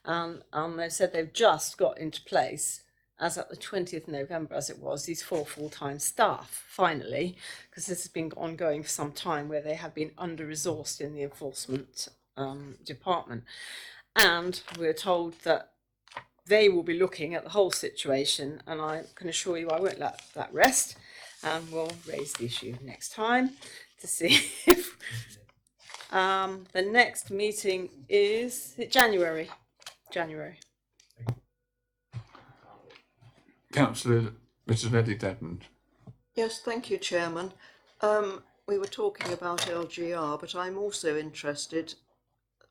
They said they've just got into place, as at the 20th November, as it was, these 4 full-time staff, finally, because this has been ongoing for some time where they have been under-resourced in the enforcement department. And we're told that they will be looking at the whole situation, and I can assure you I won't let that rest. And we'll raise the issue next time to see if the next meeting is January. Councillor Mrs. Lady Dedmond. Yes, thank you, Chairman. We were talking about LGR, but I'm also interested.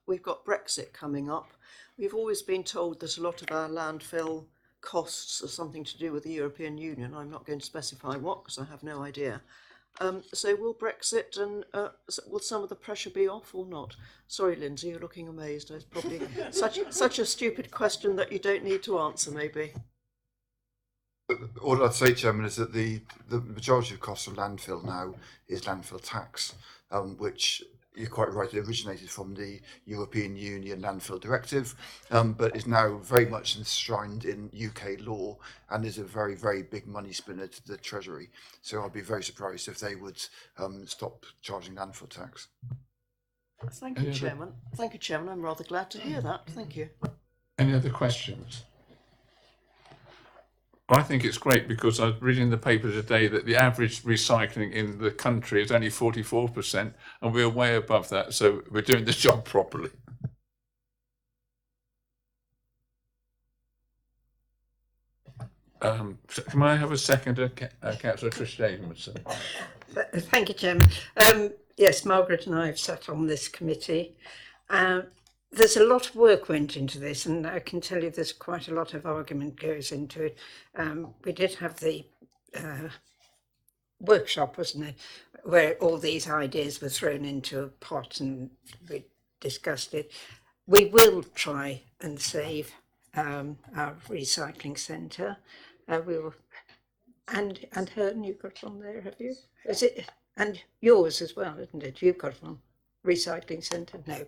We've got Brexit coming up. We've always been told that a lot of our landfill costs are something to do with the European Union. I'm not going to specify what because I have no idea. So will Brexit and will some of the pressure be off or not? Sorry, Lindsay, you're looking amazed. It's probably such a stupid question that you don't need to answer, maybe. All I'd say, Chairman, is that the majority of costs of landfill now is landfill tax, which you're quite right, it originated from the European Union Landfill Directive, but is now very much enshrined in UK law and is a very, very big money spinner to the Treasury. So I'd be very surprised if they would stop charging landfill tax. Thank you, Chairman. Thank you, Chairman. I'm rather glad to hear that. Thank you. Any other questions? I think it's great because I was reading the paper today that the average recycling in the country is only 44%, and we're way above that, so we're doing the job properly. Can I have a second, Councillor Trish Davidson? Thank you, Chairman. Yes, Margaret and I have sat on this committee. There's a lot of work went into this, and I can tell you there's quite a lot of argument goes into it. We did have the workshop, wasn't it, where all these ideas were thrown into a pot and we discussed it. We will try and save our recycling centre. We will, and Herne, you've got one there, have you? Is it? And yours as well, isn't it? You've got one. Recycling centre? No.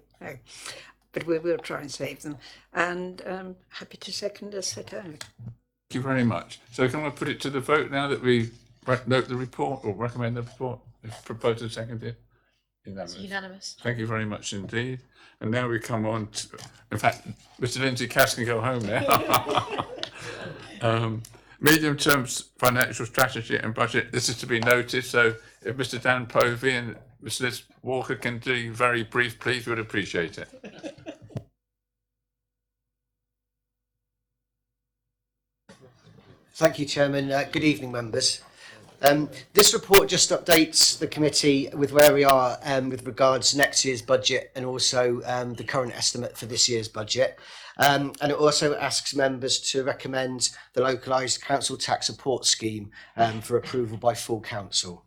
But we will try and save them. And happy to second as set out. Thank you very much. So can I put it to the vote now that we note the report or recommend the report? If proposed and seconded? Unanimous. It's unanimous. Thank you very much indeed. And now we come on to, in fact, Mr. Lindsay Cass can go home now. Medium-term financial strategy and budget. This is to be noted. So if Mr. Dan Povey and Mr. Liz Walker can do very brief, please, would appreciate it. Thank you, Chairman. Good evening, members. This report just updates the committee with where we are with regards to next year's budget and also the current estimate for this year's budget. And it also asks members to recommend the localised council tax support scheme for approval by full council.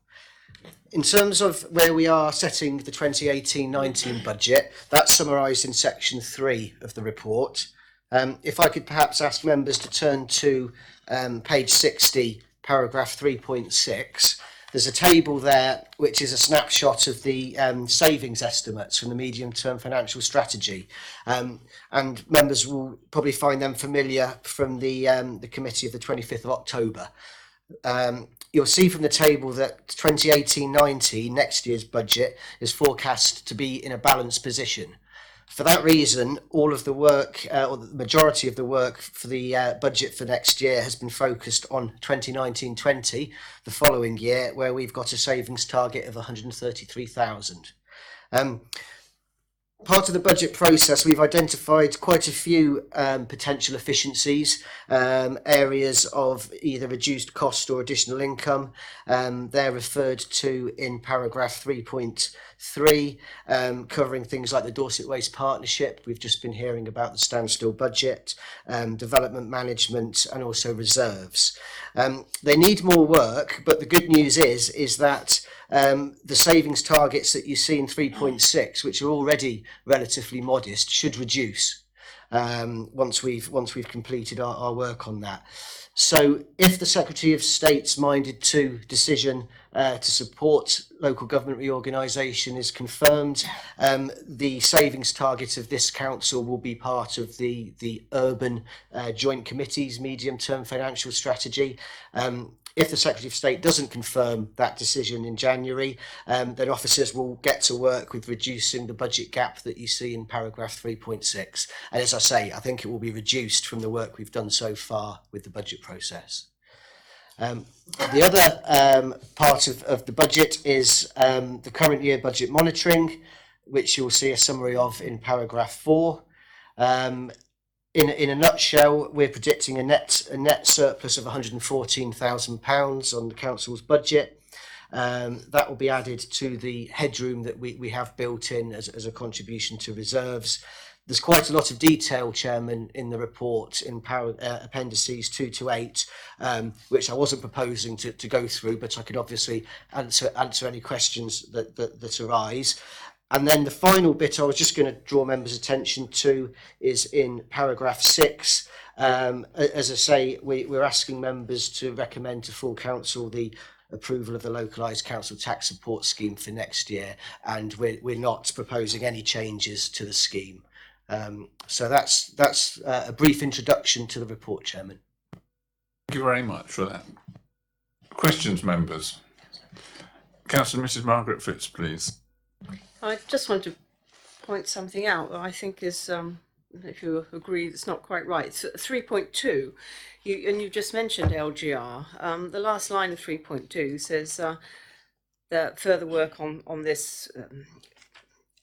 In terms of where we are setting the 2018-19 budget, that's summarised in section 3 of the report. If I could perhaps ask members to turn to page 60, paragraph 3.6. There's a table there which is a snapshot of the savings estimates from the medium-term financial strategy, and members will probably find them familiar from the committee of the 25th of October. You'll see from the table that 2018-19, next year's budget, is forecast to be in a balanced position. For that reason, all of the work, or the majority of the work for the budget for next year has been focused on 2019-20, the following year, where we've got a savings target of 133,000. part of the budget process, we've identified quite a few potential efficiencies, areas of either reduced cost or additional income. They're referred to in paragraph 3.3, covering things like the Dorset Waste Partnership. We've just been hearing about the standstill budget, development management, and also reserves. They need more work, but the good news is that the savings targets that you see in 3.6, which are already relatively modest, should reduce once we've completed our work on that. So if the Secretary of State's minded to decision to support local government reorganisation is confirmed, the savings target of this council will be part of the Urban Joint Committee's medium-term financial strategy. If the Secretary of State doesn't confirm that decision in January, then officers will get to work with reducing the budget gap that you see in paragraph 3.6. And as I say, I think it will be reduced from the work we've done so far with the budget process. The other part of the budget is the current year budget monitoring, which you'll see a summary of in paragraph 4. In a nutshell, we're predicting a net surplus of £114,000 on the council's budget. That will be added to the headroom that we have built in as a contribution to reserves. There's quite a lot of detail, Chairman, in the report in appendices 2 to 8, which I wasn't proposing to go through, but I could obviously answer any questions that arise. And then the final bit I was just going to draw members' attention to is in paragraph 6. As I say, we're asking members to recommend to full council the approval of the localised council tax support scheme for next year, and we're not proposing any changes to the scheme. So that's a brief introduction to the report, Chairman. Thank you very much for that. Questions, members? Councillor Mrs. Margaret Fitz, please. I just want to point something out that I think is, if you agree, it's not quite right. It's 3.2, and you just mentioned LGR. The last line of 3.2 says that further work on this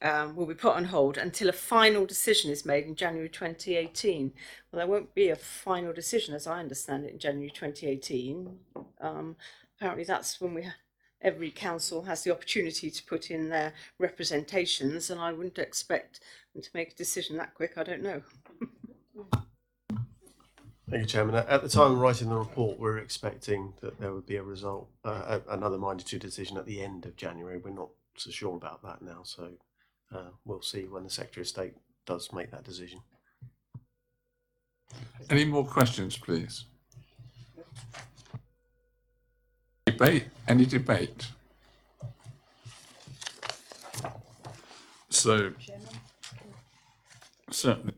will be put on hold until a final decision is made in January 2018. Well, there won't be a final decision, as I understand it, in January 2018. Apparently that's when every council has the opportunity to put in their representations, and I wouldn't expect them to make a decision that quick. I don't know. Thank you, Chairman. At the time of writing the report, we're expecting that there would be a result, another minded to decision at the end of January. We're not so sure about that now, so we'll see when the Secretary of State does make that decision. Any more questions, please? Any debate? So, certainly.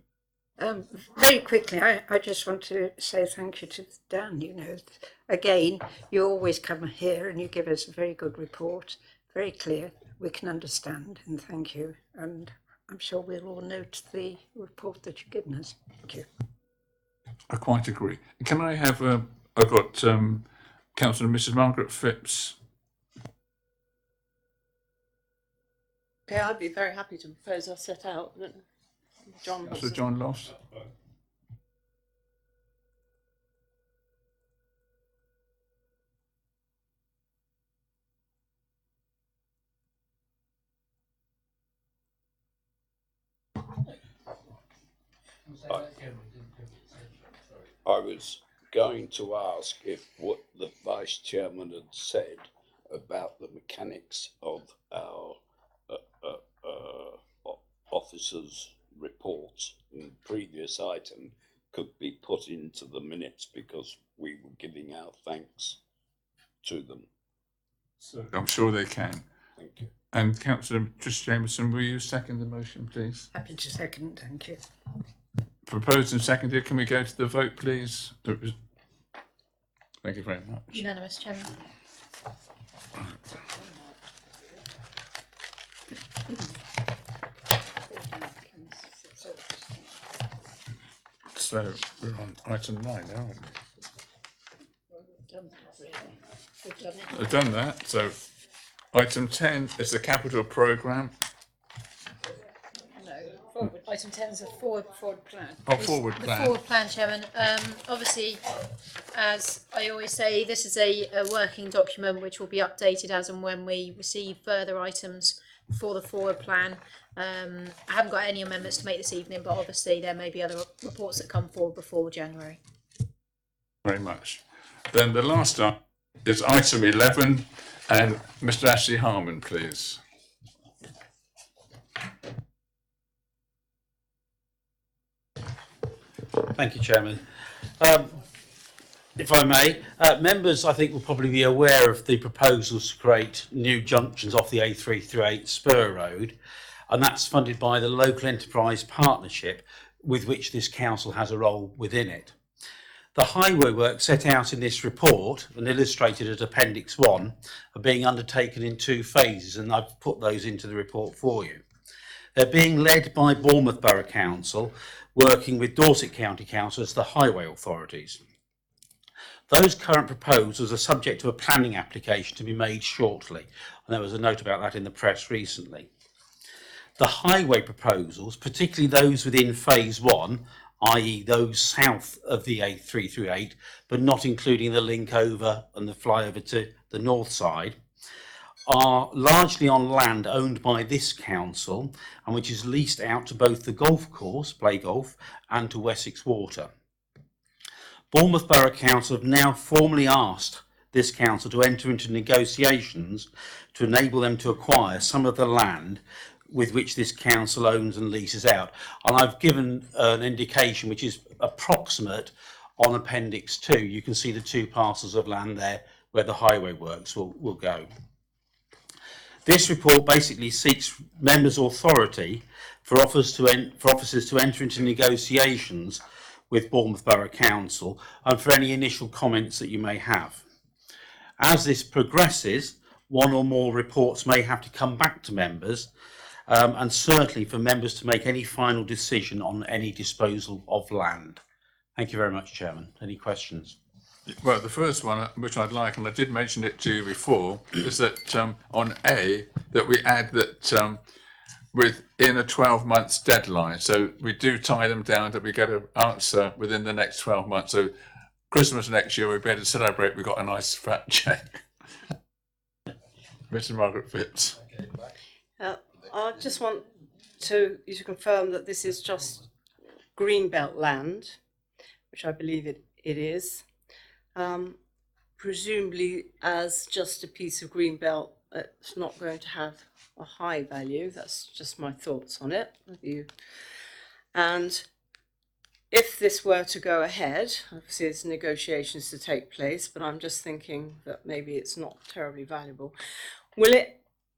Very quickly, I just want to say thank you to Dan. You know, again, you always come here and you give us a very good report, very clear, we can understand, and thank you. And I'm sure we'll all note the report that you've given us. Thank you. I quite agree. Can I have I've got Councillor Mrs. Margaret Phipps. Okay, I'd be very happy to propose I set out. John. Councillor John Loss. I was going to ask if what the Vice Chairman had said about the mechanics of our officers' reports in the previous item could be put into the minutes, because we were giving our thanks to them. So I'm sure they can. Thank you. And Councillor Trish Jameson, will you second the motion, please? Happy to second, thank you. Proposed and seconded. Can we go to the vote, please? Thank you very much. Unanimous, Chairman. So we're on item 9 now, aren't we? We've done that. So item 10 is the capital programme. No, concerns the forward plan. Oh, forward The plan. forward plan, Chairman. Obviously, as I always say, this is a working document which will be updated as and when we receive further items for the forward plan. I haven't got any amendments to make this evening, but obviously there may be other reports that come forward before January. Very much. Then the last item is item 11, and Mr. Ashley Harman, please. Thank you, Chairman. If I may, members I think will probably be aware of the proposals to create new junctions off the A338 Spur Road, and that's funded by the Local Enterprise Partnership, with which this council has a role within it. The highway work set out in this report and illustrated at Appendix 1 are being undertaken in 2 phases, and I've put those into the report for you. They're being led by Bournemouth Borough Council, working with Dorset County Council as the highway authorities. Those current proposals are subject to a planning application to be made shortly, and there was a note about that in the press recently. The highway proposals, particularly those within phase 1, i.e. those south of the A338, but not including the link over and the flyover to the north side, are largely on land owned by this council and which is leased out to both the golf course, Play Golf, and to Wessex Water. Bournemouth Borough Council have now formally asked this council to enter into negotiations to enable them to acquire some of the land with which this council owns and leases out. And I've given an indication which is approximate on Appendix 2. You can see the 2 parcels of land there where the highway works will go. This report basically seeks members' authority for officers to enter into negotiations with Bournemouth Borough Council and for any initial comments that you may have. As this progresses, 1 or more reports may have to come back to members, and certainly for members to make any final decision on any disposal of land. Thank you very much, Chairman. Any questions? Well, the first one, which I'd like, and I did mention it to you before, is that on A, that we add that within a 12-month deadline. So we do tie them down that we get an answer within the next 12 months. So Christmas next year, we'll be able to celebrate we've got a nice fat cheque. Mr. Margaret Phipps. I just want you to confirm that this is just greenbelt land, which I believe it is. Presumably as just a piece of greenbelt, it's not going to have a high value. That's just my thoughts on it. And if this were to go ahead, obviously there's negotiations to take place, but I'm just thinking that maybe it's not terribly valuable.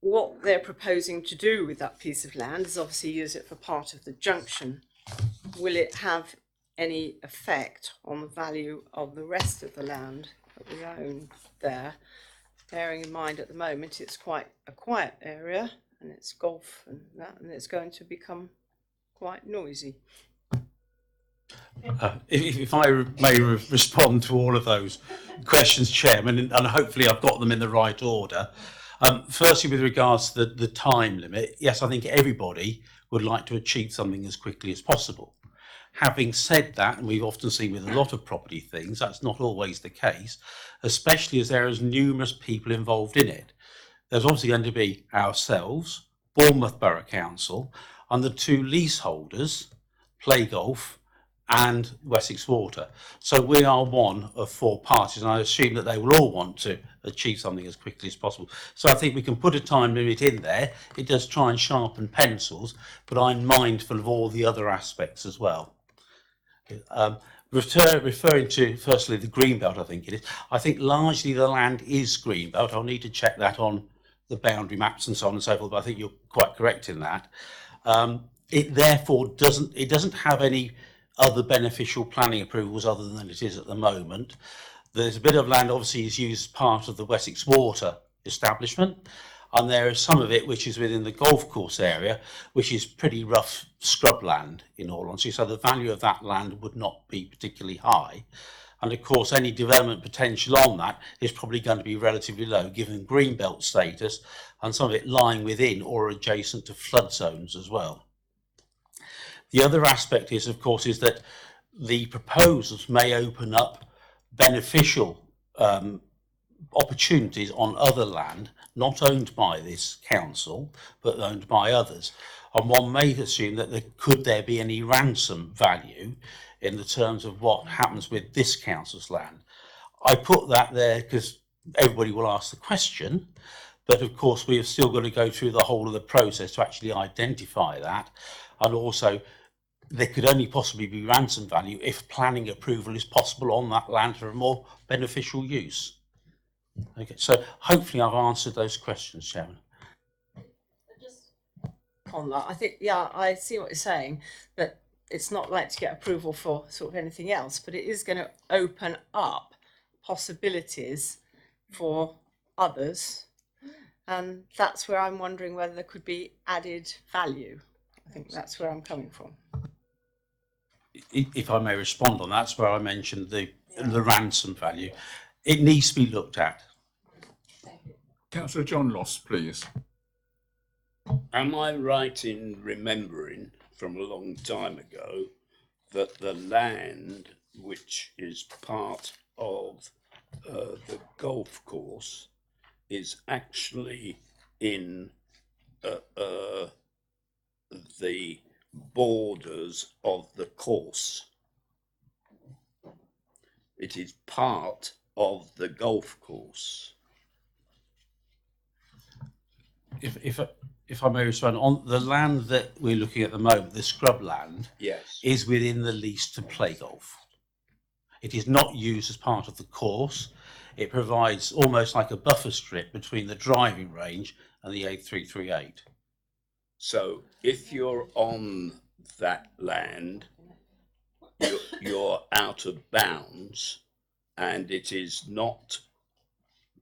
What they're proposing to do with that piece of land is obviously use it for part of the junction. Will it have any effect on the value of the rest of the land that we own there? Bearing in mind at the moment it's quite a quiet area and it's golf and that, and it's going to become quite noisy. If I may respond to all of those questions, Chairman, and hopefully I've got them in the right order. Firstly, with regards to the time limit, yes, I think everybody would like to achieve something as quickly as possible. Having said that, and we've often seen with a lot of property things, that's not always the case, especially as there is numerous people involved in it. There's obviously going to be ourselves, Bournemouth Borough Council, and the 2 leaseholders, Play Golf and Wessex Water. So we are one of 4 parties, and I assume that they will all want to achieve something as quickly as possible. So I think we can put a time limit in there. It does try and sharpen pencils, but I'm mindful of all the other aspects as well. Referring to, firstly, the greenbelt, I think it is. I think largely the land is greenbelt. I'll need to check that on the boundary maps and so on and so forth, but I think you're quite correct in that. It therefore doesn't have any other beneficial planning approvals other than it is at the moment. There's a bit of land obviously is used as part of the Wessex Water establishment, and there is some of it which is within the golf course area, which is pretty rough scrub land in all honesty, so the value of that land would not be particularly high. And of course any development potential on that is probably going to be relatively low given greenbelt status and some of it lying within or adjacent to flood zones as well. The other aspect is, of course, is that the proposals may open up beneficial opportunities on other land not owned by this council but owned by others, and one may assume that there be any ransom value in the terms of what happens with this council's land. I put that there because everybody will ask the question, but of course we have still got to go through the whole of the process to actually identify that, and also there could only possibly be ransom value if planning approval is possible on that land for a more beneficial use. Okay, so hopefully I've answered those questions, Chairman. Just on that, I think, yeah, I see what you're saying, that it's not like to get approval for sort of anything else, but it is going to open up possibilities for others, and that's where I'm wondering whether there could be added value. I think that's where I'm coming from. If I may respond on that, that's where I mentioned the ransom value. It needs to be looked at. Councillor John Loss, please. Am I right in remembering from a long time ago that the land which is part of the golf course is actually in the borders of the course? It is part of the golf course. If I may respond, on the land that we're looking at the moment, the scrub land, Yes. is within the lease to play golf. It is not used as part of the course. It provides almost like a buffer strip between the driving range and the A338. So if you're on that land, you're out of bounds and it is not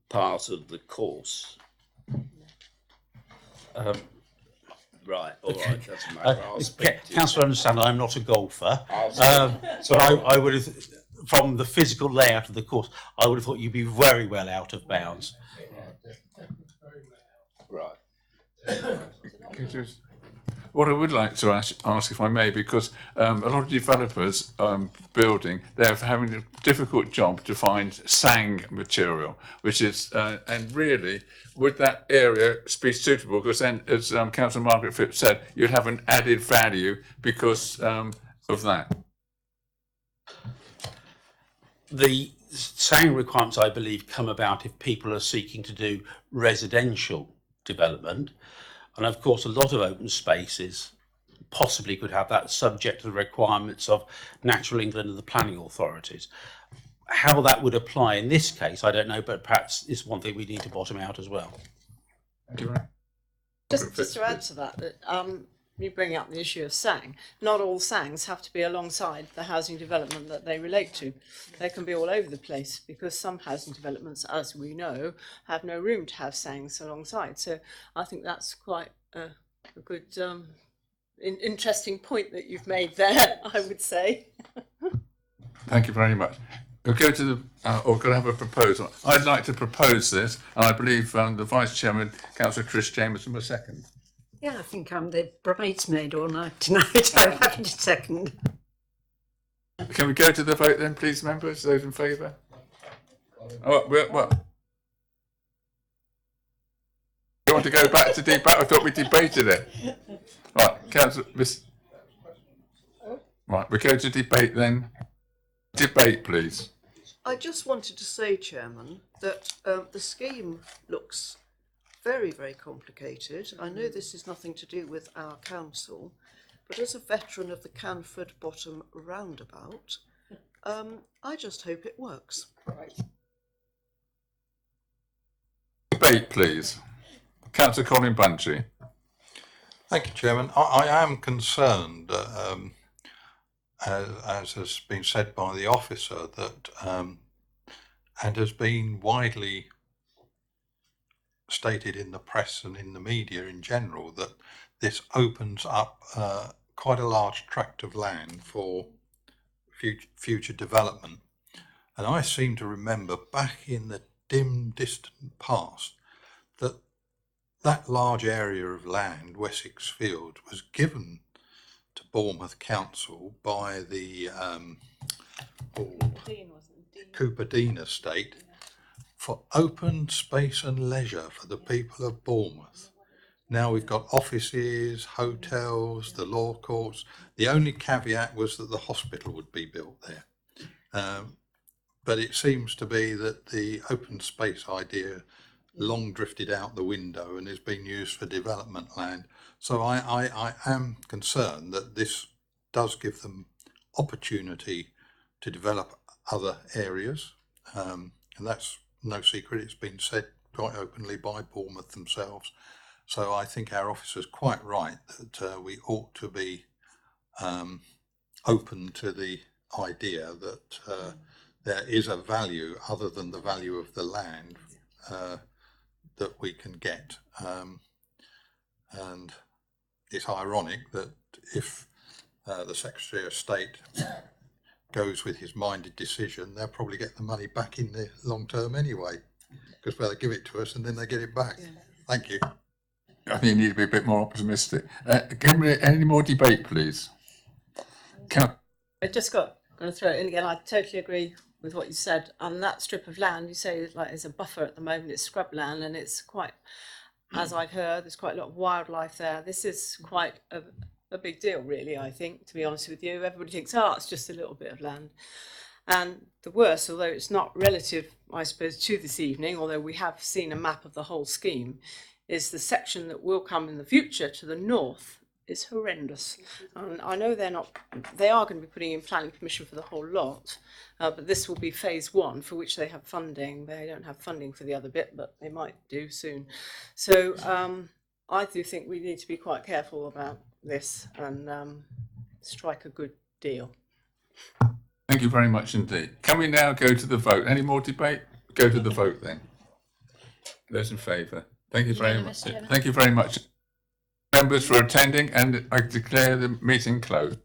part of the course. Right, all right, that's my perspective. Councillor, understand I'm not a golfer, So but I would have, from the physical layout of the course, I would have thought you'd be very well out of bounds. Right. What I would like to ask if I may, because a lot of developers building, they're having a difficult job to find sang material, which is, and really, would that area be suitable? Because then, as Councillor Margaret Phipps said, you'd have an added value because of that. The sang requirements, I believe, come about if people are seeking to do residential development. And of course, a lot of open spaces possibly could have that subject to the requirements of Natural England and the planning authorities. How that would apply in this case, I don't know, but perhaps it's one thing we need to bottom out as well. Just to add to that, you bring up the issue of sang. Not all sangs have to be alongside the housing development that they relate to. They can be all over the place because some housing developments, as we know, have no room to have sangs alongside. So I think that's quite a good, interesting point that you've made there, I would say. Thank you very much. We'll go to the, or could I have a proposal? I'd like to propose this, and I believe the Vice Chairman, Councillor Chris Jameson, was second. Yeah, I think I'm the bridesmaid all night tonight. I'm happy to second. Can we go to the vote then, please, members? Those in favour? Oh, well. You want to go back to debate? I thought we debated it. Right, Councillor, right, we go to debate then. Debate, please. I just wanted to say, Chairman, that the scheme looks very, very complicated. I know this is nothing to do with our council, but as a veteran of the Canford Bottom roundabout, I just hope it works. Debate, please. Councillor Colin Bunchy. Thank you, Chairman. I am concerned, as has been said by the officer, that and has been widely stated in the press and in the media in general, that this opens up quite a large tract of land for future development. And I seem to remember back in the dim, distant past that that large area of land, Wessex Field, was given to Bournemouth Council by the Cooper Dean estate for open space and leisure for the people of Bournemouth. Now we've got offices, hotels, the law courts. The only caveat was that the hospital would be built there. But it seems to be that the open space idea long drifted out the window and is being used for development land. So I am concerned that this does give them opportunity to develop other areas. And that's no secret. It's been said quite openly by Bournemouth themselves. So I think our officer's quite right that we ought to be open to the idea that there is a value other than the value of the land that we can get. And it's ironic that if the Secretary of State goes with his minded decision, they'll probably get the money back in the long term anyway, because they give it to us and then they get it back. Yeah. Thank you. I think you need to be a bit more optimistic. Can we, any more debate, please? I just got going to throw it in again. I totally agree with what you said. On that strip of land, you say like there's a buffer at the moment. It's scrub land, and it's quite, as I've heard, there's quite a lot of wildlife there. This is quite a big deal, really. I think, to be honest with you, everybody thinks, oh, it's just a little bit of land. And the worst, although it's not relative, I suppose, to this evening, although we have seen a map of the whole scheme, is the section that will come in the future to the north is horrendous. And I know they are going to be putting in planning permission for the whole lot, but this will be phase one for which they have funding. They don't have funding for the other bit, but they might do soon. So I do think we need to be quite careful about this and strike a good deal. Thank you very much indeed. Can we now go to the vote? Any more debate? Go to the vote then. Those in favour? Thank you very much. Thank you very much, members, for attending, and I declare the meeting closed.